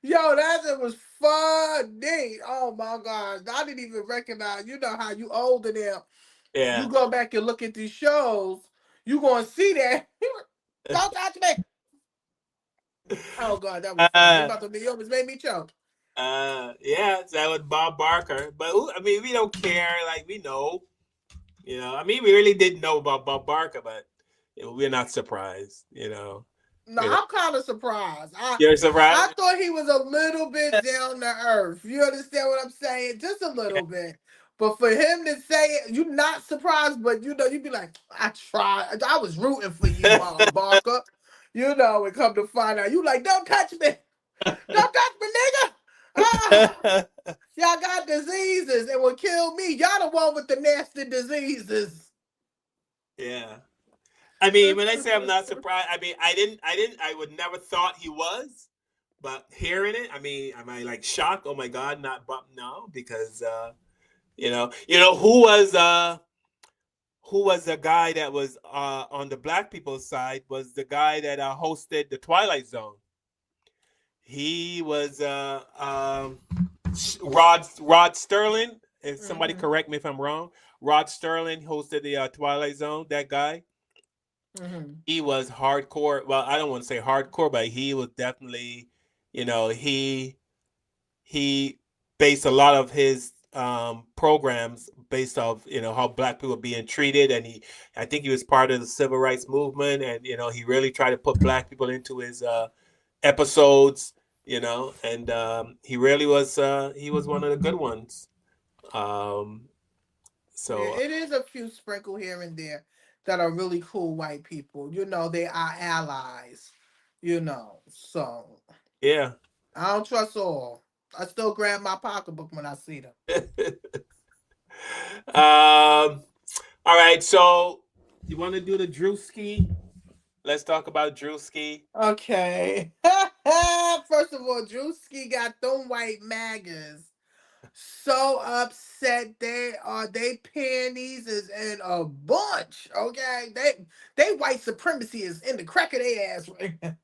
yo, that was funny. Oh my God. I didn't even recognize, you know how you older now. Yeah. You go back and look at these shows, you gonna see that. Don't touch me. Oh God, that was funny. You almost made me choke. Yeah, that was Bob Barker. But I mean, we don't care. Like we know, I mean, we really didn't know about Bob Barker, but we're not surprised. No, I'm kind of surprised. You're I surprised. thought he was a little bit down to earth. You understand what I'm saying? Just a little bit. But for him to say it, you're not surprised, but you'd be like, I tried. I was rooting for you, Bob Barker. And come to find out, you like, don't touch me. Don't touch me, nigga. Ah, y'all got diseases and will kill me. Y'all the one with the nasty diseases. Yeah. I mean, when I say I'm not surprised, I mean I would never thought he was, but hearing it, I mean, am I like shocked? Oh my God, not Bob? No, because who was the guy that was on the black people's side was the guy that hosted the Twilight Zone. He was Rod Sterling. If somebody correct me if I'm wrong, Rod Sterling hosted the Twilight Zone. That guy. Mm-hmm. He was hardcore. Well, I don't want to say hardcore, but he was definitely, he based a lot of his programs based off, how black people were being treated, and I think he was part of the civil rights movement, and he really tried to put black people into his episodes, and he really was he was one of the good ones. So it is a few sprinkle here and there that are really cool white people. They are allies. So yeah. I don't trust all. I still grab my pocketbook when I see them. All right, so you want to do the Drewski? Let's talk about Drewski. Okay. First of all, Drewski got them white MAGAs so upset. They panties is in a bunch. Okay, they white supremacy is in the crack of their ass right now.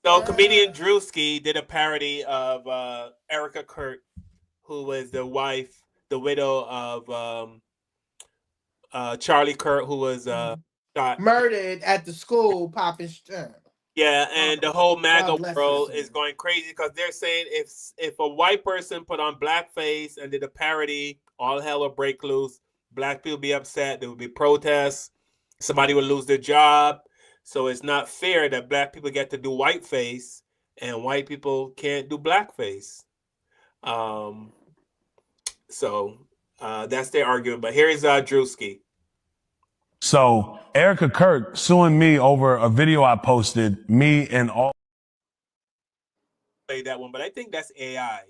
So comedian Drewski did a parody of Erica Kurt, who was the widow of Charlie Kurt, who was shot. Murdered at the school, popping Stern. Yeah, and the whole MAGA bless world his is going crazy because they're saying if a white person put on blackface and did a parody, all hell will break loose. Black people be upset. There would be protests. Somebody would lose their job. So it's not fair that black people get to do whiteface and white people can't do blackface. So that's their argument. But here is Drewski. So Erica Kirk suing me over a video I posted, me and all. Play that one, but I think that's AI.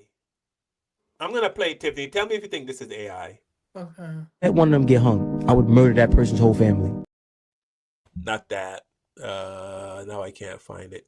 I'm gonna play Tiffany. Tell me if you think this is AI. Okay. Let one of them get hung, I would murder that person's whole family. Not that. Now I can't find it.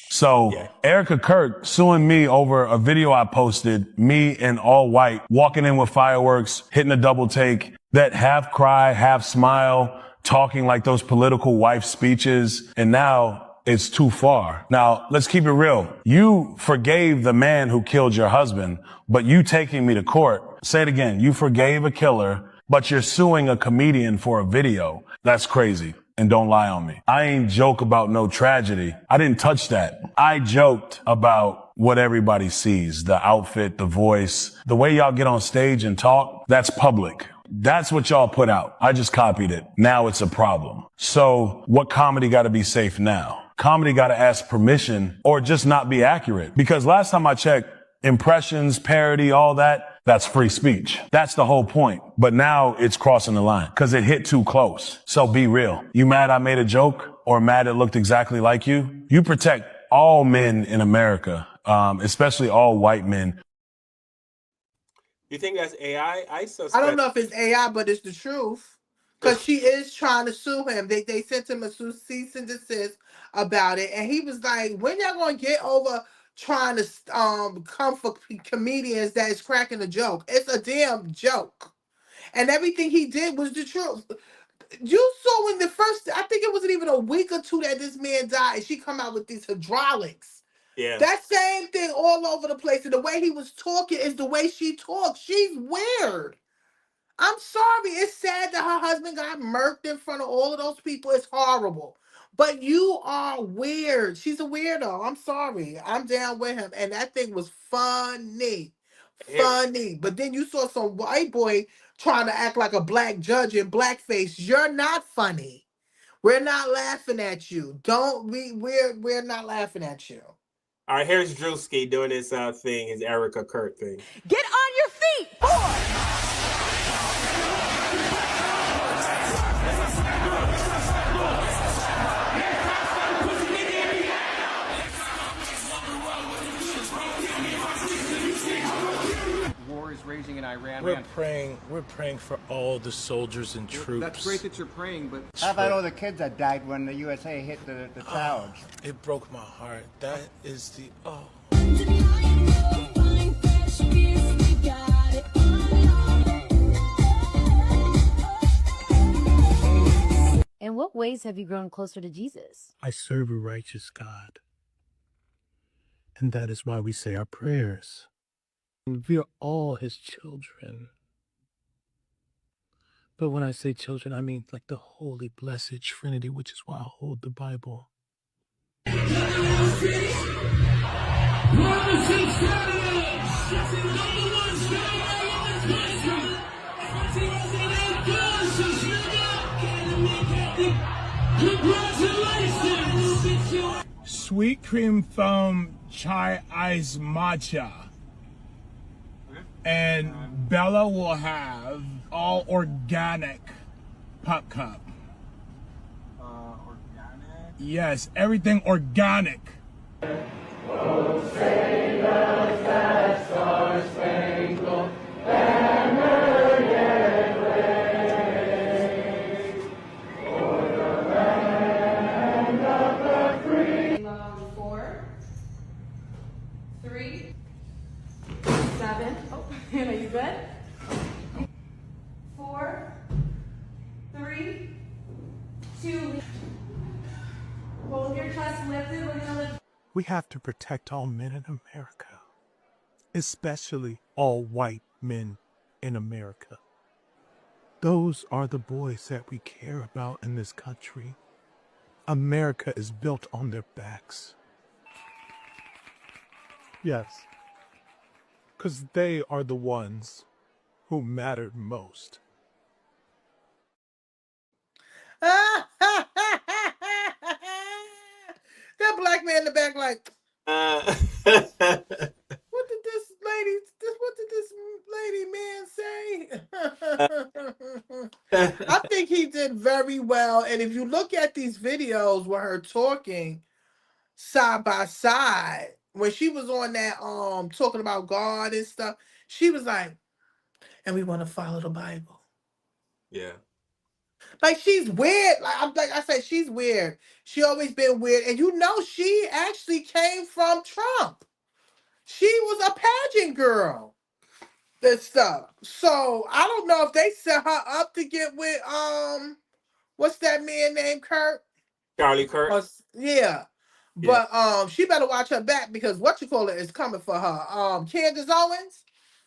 So Erica Kirk suing me over a video I posted, me in all white, walking in with fireworks, hitting a double take, that half cry, half smile, talking like those political wife speeches. And now it's too far. Now, let's keep it real. You forgave the man who killed your husband, but you taking me to court. Say it again. You forgave a killer, but you're suing a comedian for a video. That's crazy. And don't lie on me. I ain't joke about no tragedy. I didn't touch that. I joked about what everybody sees, the outfit, the voice, the way y'all get on stage and talk. That's public. That's what y'all put out. I just copied it. Now it's a problem. So what comedy got to be safe now? Comedy got to ask permission or just not be accurate. Because last time I checked, impressions, parody, all that, that's free speech. That's the whole point. But now it's crossing the line because it hit too close. So be real. You mad I made a joke or mad it looked exactly like you? You protect all men in America, especially all white men. You think that's AI? I don't know if it's AI, but it's the truth. Because she is trying to sue him. They sent him a cease and desist about it. And he was like, when y'all going to get over trying to come for comedians that is cracking a joke? It's a damn joke. And everything he did was the truth. You saw when I think it wasn't even a week or two that this man died, and she come out with these hydraulics. Yeah. That same thing all over the place. And the way he was talking is the way she talks. She's weird. I'm sorry. It's sad that her husband got murked in front of all of those people. It's horrible. But you are weird. She's a weirdo. I'm sorry. I'm down with him. And that thing was funny. Funny. But then you saw some white boy trying to act like a black judge in blackface. You're not funny. We're not laughing at you. Don't we're not laughing at you. All right, here's Drewski doing his thing, his Erica Kurt thing. Get on your feet, boy! War is raging in Iran. We're praying for all the soldiers and troops. That's great that you're praying, but How about all the kids that died when the USA hit the towers? It broke my heart. That is the In what ways have you grown closer to Jesus? I serve a righteous God. And that is why we say our prayers. We are all his children. But when I say children, I mean like the holy, blessed Trinity, which is why I hold the Bible. Sweet cream foam chai ice matcha. And Bella will have all organic pop cup. Organic? Yes, everything organic. Are you good? 4, 3, 2. Hold your chest lifted. We're gonna lift. We have to protect all men in America, especially all white men in America. Those are the boys that we care about in this country. America is built on their backs. Yes. Because they are the ones who mattered most. That black man in the back like, what did this lady man say? I think he did very well. And if you look at these videos with her talking side by side, when she was on that talking about God and stuff, she was like, and we want to follow the Bible. Yeah. Like she's weird. Like I said, she's weird. She always been weird. And you know she actually came from Trump. She was a pageant girl. This stuff. So I don't know if they set her up to get with what's that man named Kurt? Charlie Kurt. Yeah. But she better watch her back because is coming for her. Candace Owens.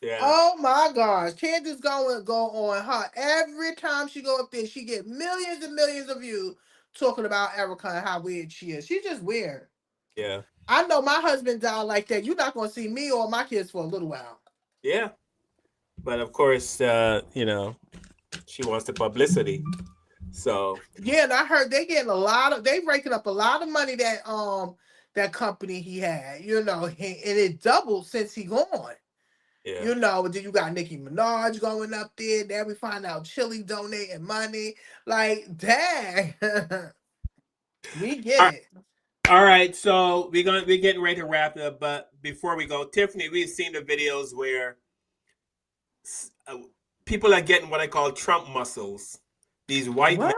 Yeah. Oh my gosh. Candace go on her. Every time she go up there, she get millions and millions of views talking about Erica and how weird she is. She's just weird. Yeah. I know my husband died like that. You're not gonna see me or my kids for a little while. Yeah. But of course, she wants the publicity. So yeah, and I heard they raking up a lot of money that company he had, and it doubled since he gone. Yeah. Then you got Nicki Minaj going up there. Then we find out Chili donating money. Like, dang. We get it. All right, so we're getting ready to wrap it up, but before we go, Tiffany, we've seen the videos where people are getting what I call Trump muscles. These white men.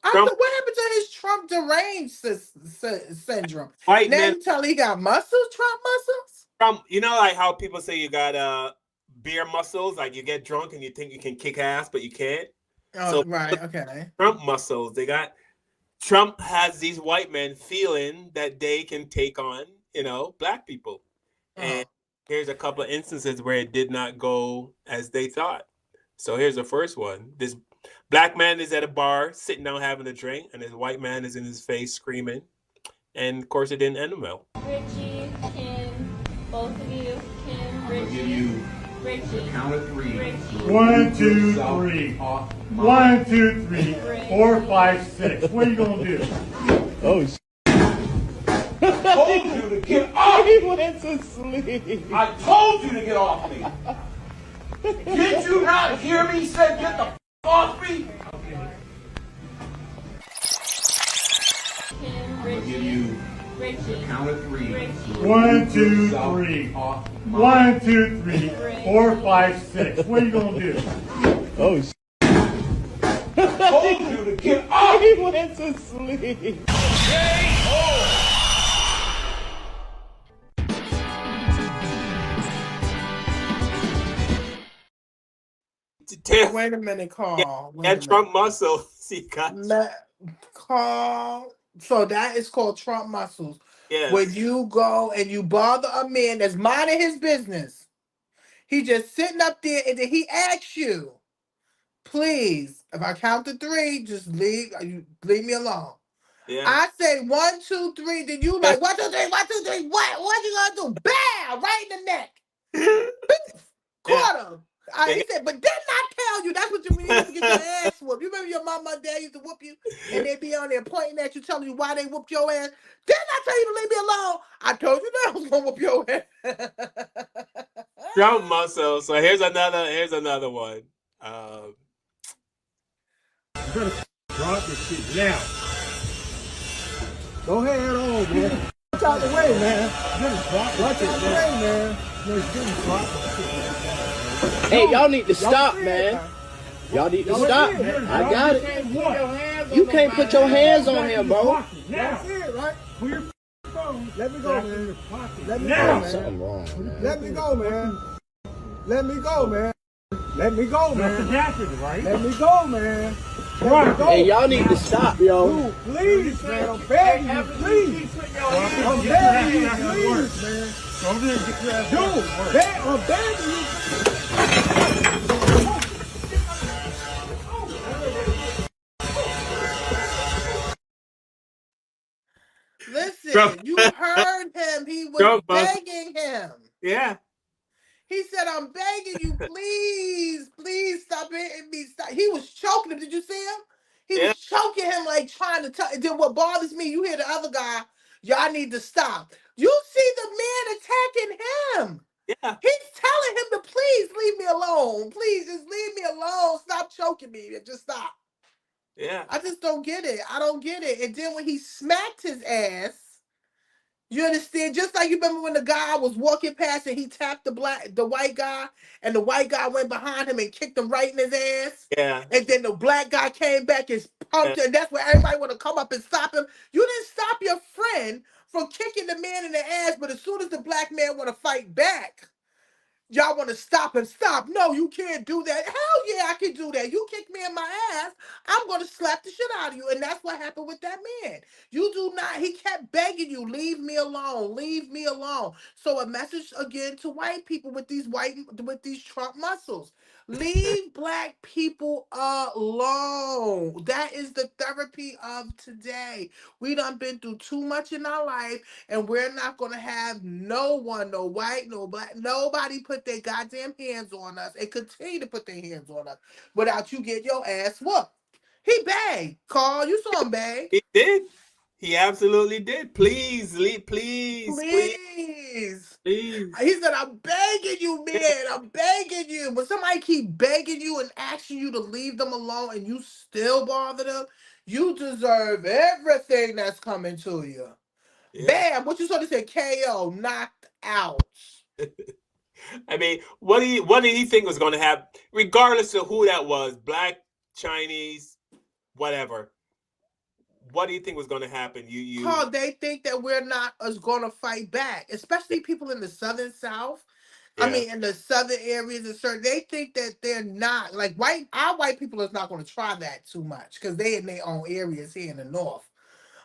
What happened to his Trump deranged syndrome? White now men. You tell he got muscles, Trump muscles? Trump, like how people say you got beer muscles, like you get drunk and you think you can kick ass, but you can't. Oh, right, okay. Trump muscles. Trump has these white men feeling that they can take on, black people. And here's a couple of instances where it did not go as they thought. So here's the first one. This Black man is at a bar sitting down having a drink, and his white man is in his face screaming. And of course, it didn't end well. Richie, Kim, both of you, Kim, Richie. I'll give you Richie. the count of three. Richie. 1, 2, 3. 1, 2, 3, 4, 5, 6. What are you gonna do? Oh, I told you to get off he went to sleep. I told you to get off me. Did you not hear me say get the f off me? Kim, I'll give you Richie. the count of three. Richie. 1, 2, 3. 1, 2, 3, 4, 5, 6. What are you gonna do? Oh, I told you to get off. he went to sleep. Wait a minute, Carl. Wait a And minute. Trump muscles. He got Carl. So that is called Trump muscles. Yes. When you go and you bother a man that's minding his business, he just sitting up there and then he asks you, please, if I count to 3, just leave me alone. Yeah. I say 1, 2, 3, then you like 1, 2, 3, 1, 2, 3. What you gonna do? Bam! Right in the neck. Quarter. He said, but didn't I tell you that's what you mean to get your ass whooped? You remember your mama and dad used to whoop you and they be on there pointing at you, telling you why they whooped your ass? Didn't I tell you to leave me alone? I told you that I was gonna whoop your ass. Trump muscles. So here's another one. You better drop your shit now. Go ahead on, man. Watch out the way, man. Watch out the way, man. Hey, y'all need to stop, man. Y'all need to stop. I got it. You can't put your hands on him, bro. That's it, right? Put your phone. Let me go, man. Let me go, man. Something wrong. Let me go, man. Let me go, man. Let me go, man. Let me go, man. Hey, y'all need to stop, yo. Dude, please, man. I'm begging you, please. I'm begging you, please, man. Dude, I'm begging you. Listen, you heard him. He was Trump begging him. Yeah. He said, I'm begging you, please stop hitting me. Stop. He was choking him. Did you see him? He was choking him like trying to tell. Then what bothers me, you hear the other guy, y'all need to stop. You see the man attacking him. Yeah. He's telling him to please leave me alone. Please just leave me alone. Stop choking me. Just stop. Yeah. I just don't get it. I don't get it. And then when he smacked his ass, you understand? Just like you remember when the guy was walking past and he tapped the white guy, and the white guy went behind him and kicked him right in his ass. Yeah. And then the black guy came back and pumped him, and that's where everybody want to come up and stop him. You didn't stop your friend from kicking the man in the ass, but as soon as the black man want to fight back, y'all want to stop him. Stop. No, you can't do that. Hell yeah, I can do that. You kick me in my ass, I'm going to slap the shit out of you. And that's what happened with that man. You do not, he kept begging you, leave me alone, leave me alone. So a message again to white people with these Trump muscles. Leave black people alone. That is the therapy of today. We done been through too much in our life, and we're not going to have no one, no white, no black, nobody put their goddamn hands on us and continue to put their hands on us without you get your ass whooped. He begged. Carl, you saw him beg. He did. He absolutely did. Please. He said, I'm begging you, man. I'm begging you. When somebody keep begging you and asking you to leave them alone and you still bother them, you deserve everything that's coming to you. Yeah. Bam! What you saw? They said KO, knocked out. I mean, what did he think was going to happen? Regardless of who that was, black, Chinese, whatever. What do you think was going to happen? Carl, they think that we're not going to fight back, especially people in the Southern South. Yeah. I mean, in the southern areas and certain, they think that they're not like our white people is not going to try that too much because they in their own areas here in the North.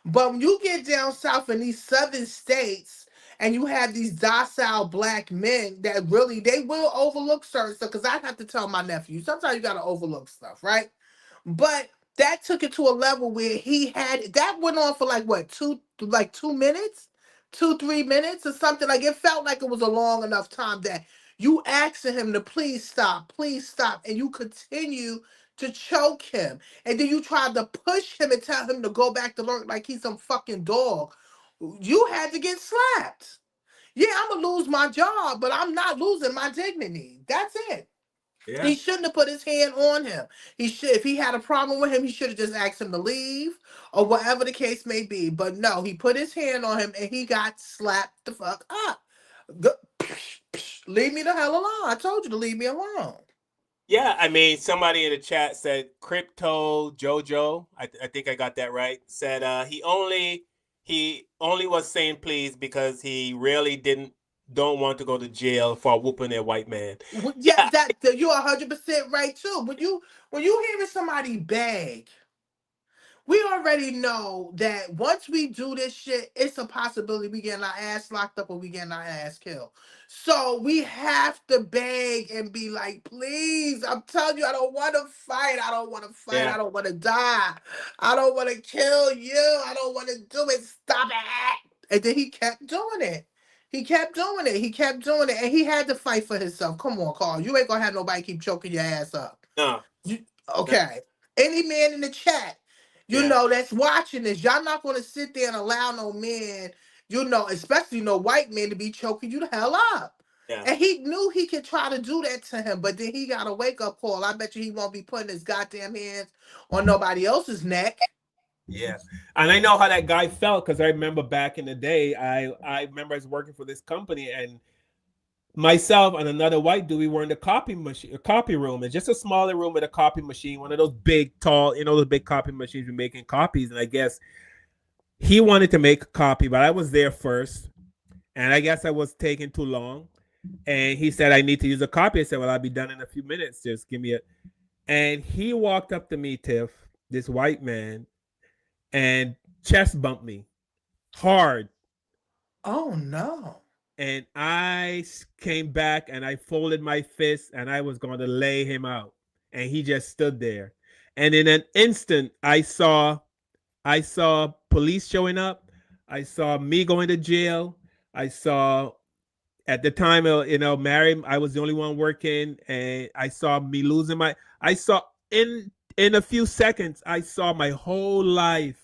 But when you get down south in these southern states and you have these docile black men that really, they will overlook certain stuff. Because I have to tell my nephew, sometimes you got to overlook stuff, right? But that took it to a level where he had that went on for like what 2 minutes, 2 3 minutes or something. Like it felt like it was a long enough time that you asking him to please stop, and you continue to choke him, and then you tried to push him and tell him to go back to learn like he's some fucking dog. You had to get slapped. Yeah, I'm gonna lose my job, but I'm not losing my dignity. That's it. Yeah. He shouldn't have put his hand on him. He should, if he had a problem with him, he should have just asked him to leave or whatever the case may be. But no, he put his hand on him and he got slapped the fuck up. Go, leave me the hell alone. I told you to leave me alone. Yeah, I mean, somebody in the chat said Crypto Jojo. I think I got that right. Said he only was saying please because he really don't want to go to jail for whooping a white man. Yeah, you're 100% right too. When you hearing somebody beg, we already know that once we do this shit, it's a possibility we getting our ass locked up or we getting our ass killed. So we have to beg and be like, please, I'm telling you, I don't want to fight. I don't want to fight. Yeah. I don't want to die. I don't want to kill you. I don't want to do it. Stop it. And then he kept doing it. He kept doing it. He kept doing it. And he had to fight for himself. Come on, Carl. You ain't going to have nobody keep choking your ass up. No. Okay. Any man in the chat, that's watching this, y'all not going to sit there and allow no man, especially no white man to be choking you the hell up. Yeah. And he knew he could try to do that to him, but then he got a wake up call. I bet you he won't be putting his goddamn hands on nobody else's neck. Yeah, and I know how that guy felt because I remember back in the day, I remember I was working for this company, and myself and another white dude, we were in the copy room. It's just a smaller room with a copy machine, one of those big, tall, those big copy machines for making copies. And I guess he wanted to make a copy, but I was there first, and I guess I was taking too long. And he said, I need to use a copy. I said, well, I'll be done in a few minutes. Just give me a. And he walked up to me, Tiff, this white man, and chest bumped me hard. Oh no. And I came back and I folded my fist and I was going to lay him out. And he just stood there. And in an instant, I saw police showing up. I saw me going to jail. I saw at the time, Mary, I was the only one working, and I saw me losing in a few seconds, I saw my whole life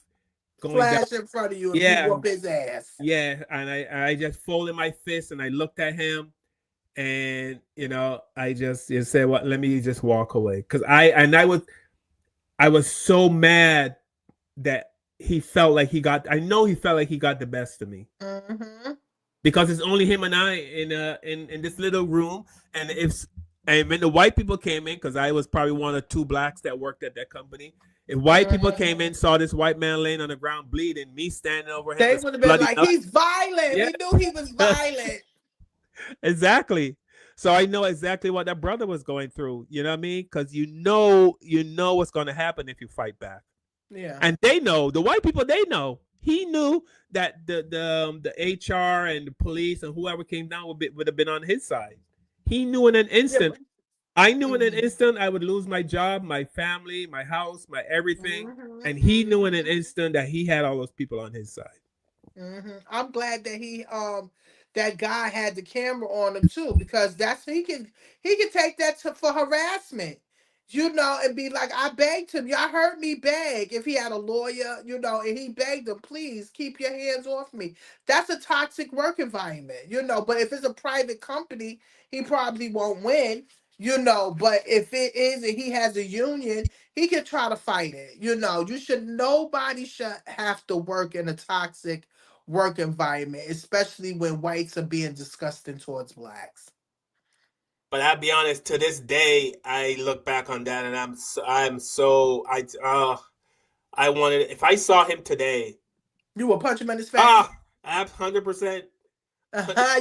going flash down in front of you and you whoop his ass. Yeah, and I just folded my fist and I looked at him, and I just said, "What? Let me just walk away," because I was so mad that he felt like he got. I know he felt like he got the best of me. Mm-hmm. Because it's only him and I in this little room, and when the white people came in, because I was probably one or two blacks that worked at that company. If white people came in, saw this white man laying on the ground bleeding, me standing over him, they would have been like, "He's violent." Yeah. We knew he was violent. Exactly. So I know exactly what that brother was going through. You know what I mean? Because you know what's going to happen if you fight back. Yeah. And they know, the white people, they know. He knew that the HR and the police and whoever came down would have been on his side. He knew in an instant. Yeah. I knew in an instant I would lose my job, my family, my house, my everything. And he knew in an instant that he had all those people on his side. I'm glad that that guy had the camera on him too, because he can take that for harassment. And be like, I begged him. Y'all heard me beg. If he had a lawyer, and he begged him, please keep your hands off me. That's a toxic work environment, But if it's a private company, he probably won't win, But if it is and he has a union, he can try to fight it. Nobody should have to work in a toxic work environment, especially when whites are being disgusting towards blacks. But I'll be honest, to this day, I look back on that and I wanted, if I saw him today. You would punch him in his face? 100%.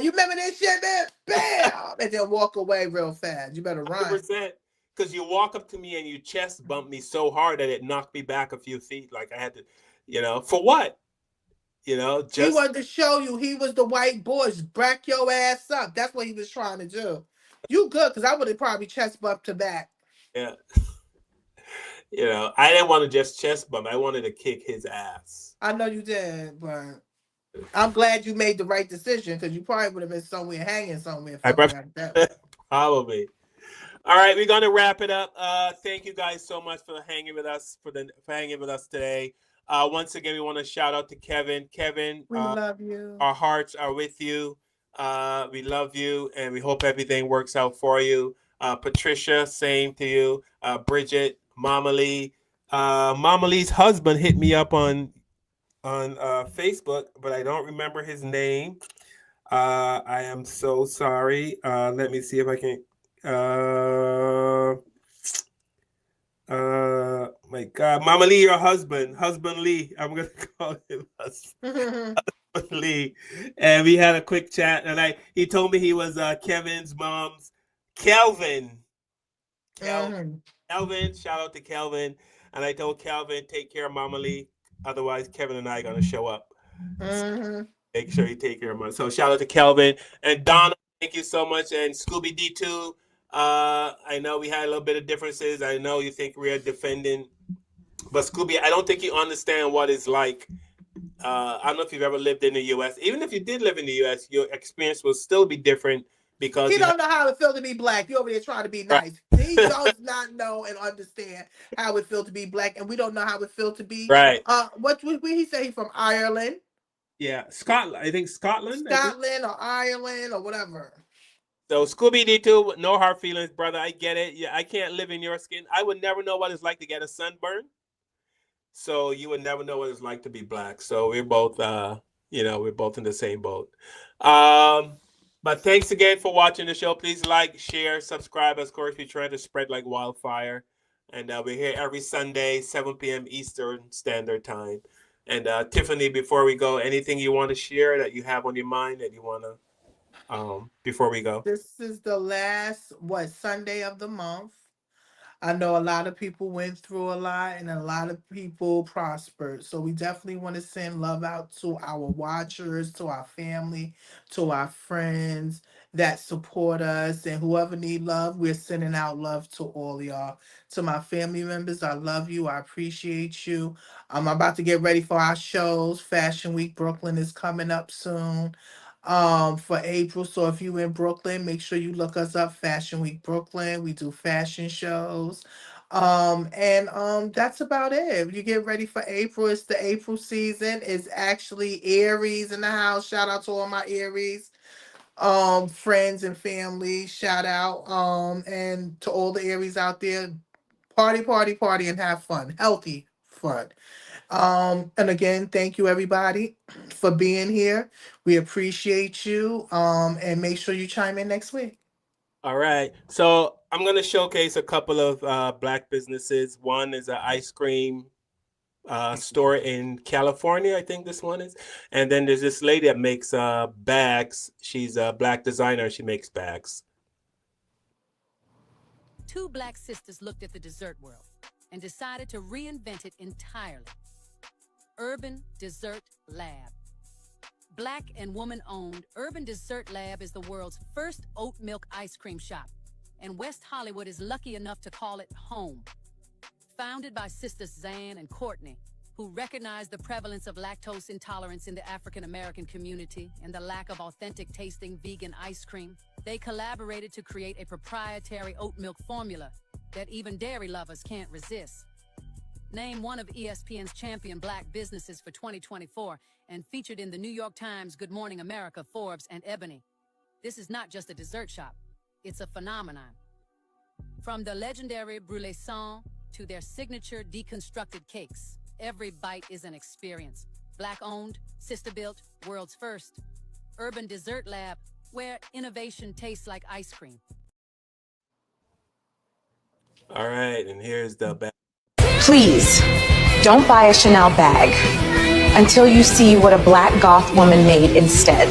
You remember this shit, man? Bam! And then walk away real fast. You better run. 100%. Because you walk up to me and you chest bump me so hard that it knocked me back a few feet. Like I had to, for what? He wanted to show you he was the white boys. Back your ass up. That's what he was trying to do. You good, because I would have probably chest bumped to back. Yeah. You know, I didn't want to just chest bump. I wanted to kick his ass. I know you did, but I'm glad you made the right decision because you probably would have been somewhere hanging somewhere if I something like that. probably. All right, we're gonna wrap it up. Thank you guys so much for hanging with us for hanging with us today. Once again, we want to shout out to Kevin. Kevin, We love you. our hearts are with you. We love you, and we hope everything works out for you. Patricia, same to you. Bridget, Mama Lee. Mama Lee's husband hit me up on Facebook, but I don't remember his name. I am so sorry. Let me see if I can. My God, Mama Lee, your husband Lee. I'm gonna call him husband Lee. And we had a quick chat, and he told me he was Kevin's mom's Kelvin. Kelvin, shout out to Kelvin. And I told Kelvin, take care of Mama Lee. Otherwise, Kevin and I are gonna show up. So make sure you take care of Mama. So shout out to Kelvin and Donna. Thank you so much, and Scooby D2. I know we had a little bit of differences. I know you think we are defending, but Scooby, I don't think you understand what it's like. I don't know if you've ever lived in the U.S. Even if you did live in the U.S., your experience will still be different because he don't know how it feels to be black. You over there trying to be nice. Right. He does not know and understand how it feels to be black, and we don't know how it feels to be right. What he say? He's from Ireland. Yeah, Scotland. I think Scotland. Or Ireland or whatever. So Scooby D2, no hard feelings, brother. I get it. Yeah, I can't live in your skin. I would never know what it's like to get a sunburn. So you would never know what it's like to be black. So we're both, we're both in the same boat. But thanks again for watching the show. Please like, share, subscribe. Of course, we're trying to spread like wildfire. And we're here every Sunday, 7 p.m. Eastern Standard Time. And Tiffany, before we go, anything you want to share that you have on your mind that you want to? Before we go, this is the last Sunday of the month. I know a lot of people went through a lot and a lot of people prospered. So we definitely want to send love out to our watchers, to our family, to our friends that support us, and whoever need love, we're sending out love to all y'all. To my family members, I love you. I appreciate you. I'm about to get ready for our shows. Fashion Week Brooklyn is coming up soon for April. So if you in Brooklyn, make sure you look us up, Fashion Week Brooklyn. We do fashion shows. That's about it. If you get ready for April, it's the April season. It's actually Aries in the house. Shout out to all my Aries friends and family. Shout out and to all the Aries out there. Party, party, party, and have fun. Healthy fun. And again, thank you everybody for being here. We appreciate you. And make sure you chime in next week. All right. So I'm going to showcase a couple of black businesses. One is an ice cream store in California, I think this one is. And then there's this lady that makes bags. She's a black designer. She makes bags. Two black sisters looked at the dessert world and decided to reinvent it entirely. Urban Dessert Lab. Black and woman-owned, Urban Dessert Lab is the world's first oat milk ice cream shop, and West Hollywood is lucky enough to call it home. Founded by sisters Zan and Courtney, who recognized the prevalence of lactose intolerance in the African-American community and the lack of authentic tasting vegan ice cream, they collaborated to create a proprietary oat milk formula that even dairy lovers can't resist. Named one of ESPN's champion black businesses for 2024 and featured in the New York Times, Good Morning America, Forbes, and Ebony. This is not just a dessert shop, it's a phenomenon. From the legendary Brûlée to their signature deconstructed cakes, every bite is an experience. Black owned, sister built, world's first. Urban Dessert Lab, where innovation tastes like ice cream. All right, and here's the bag. Please, don't buy a Chanel bag until you see what a black goth woman made instead.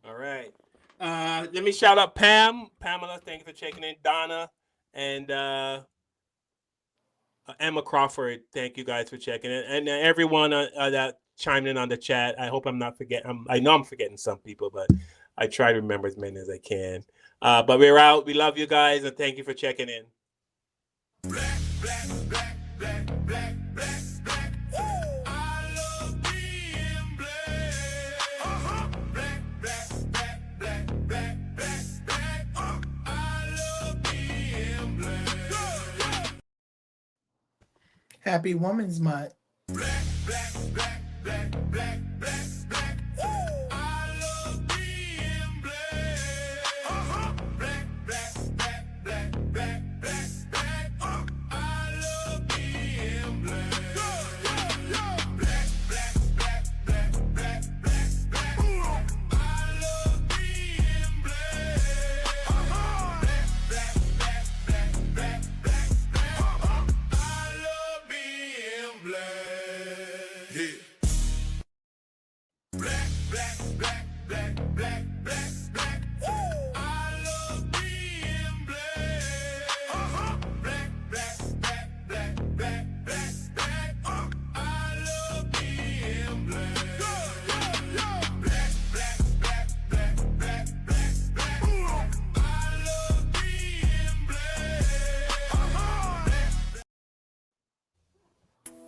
All right. Let me shout out Pamela, thank you for checking in. Donna and Emma Crawford, thank you guys for checking in. And everyone that chimed in on the chat. I hope I'm not forgetting. I know I'm forgetting some people, but I try to remember as many as I can. But we're out. We love you guys, and thank you for checking in. Happy Women's Month.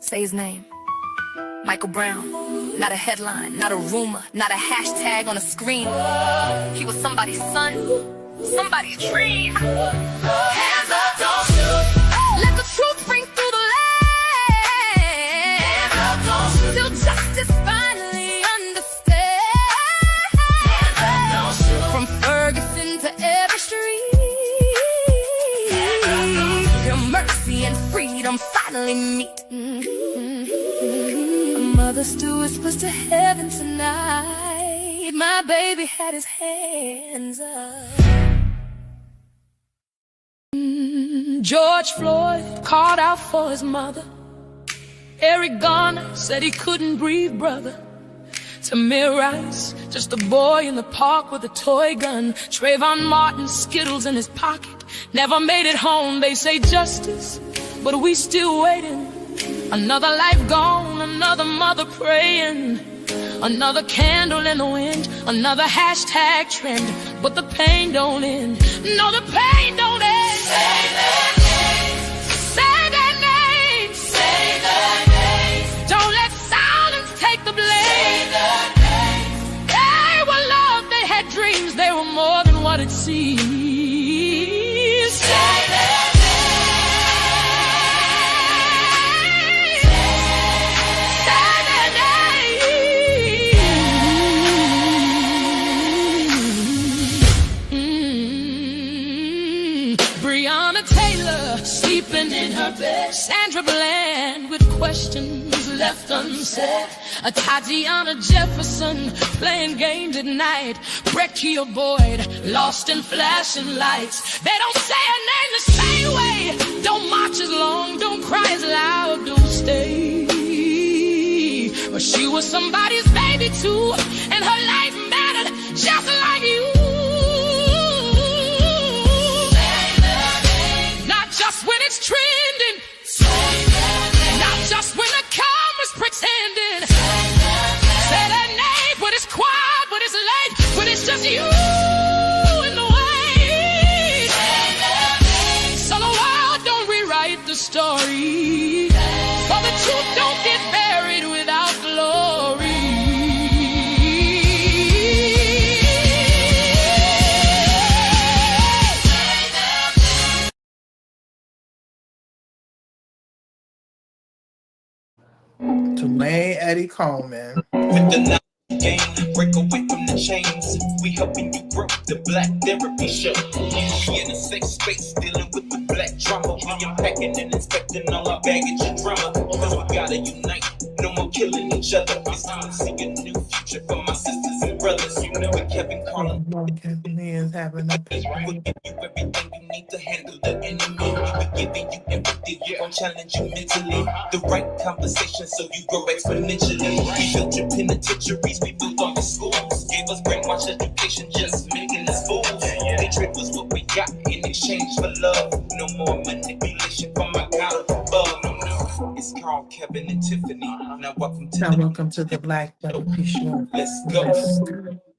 Say his name. Michael Brown. Not a headline, not a rumor, not a hashtag on a screen. He was somebody's son, somebody's dream. Hands up, don't shoot. Let the truth ring through the land. Hands up, don't shoot. Till justice finally understands. Hands up, don't shoot. From Ferguson to every street. Hands up, don't shoot. Your mercy and freedom finally meet. Mother still whispers to heaven tonight. My baby had his hands up. George Floyd called out for his mother. Eric Garner said he couldn't breathe, brother. Tamir Rice, just a boy in the park with a toy gun. Trayvon Martin, Skittles in his pocket. Never made it home, they say justice, but we still waiting. Another life gone, another mother praying. Another candle in the wind, another hashtag trend. But the pain don't end, no, the pain don't end. Say their names, say their names, say their names. Don't let silence take the blame. Say their names. They were loved, they had dreams, they were more than what it seems. Say their names. Sleeping in her bed. Sandra Bland with questions left unsaid. A Tatiana Jefferson playing games at night. Breccia Boyd lost in flashing lights. They don't say her name the same way. Don't march as long, don't cry as loud, don't stay. But she was somebody's baby too, and her life mattered just like you. Just when it's trending, not just when the camera's pretending. Say that name, but it's quiet, but it's late, but it's just you in the way. So the world don't rewrite the story, for the truth don't get buried without glory. Tulane Eddie Coleman. With the game, break away from the chains. We helping you grow the Black Therapy Show. We in a safe space dealing with the black trauma. We unpacking and inspecting all our baggage and drama. Cause we gotta unite, no more killing each other. It's time to see a new future for my sisters and brothers. You know we Kevin calling. Is having a We'll give you everything you need to handle the enemy. We're giving you empathy, we're gonna challenge you mentally. The right conversation so you grow exponentially. We built your penitentiaries, we built all your schools. Gave us brainwash education, just making us fools. Hatred was what we got in exchange for love. No more manipulation from my God above. No, It's Carl, Kevin, and Tiffany. Now welcome to Now welcome to the Black Therapy Show. Let's Let's go. go.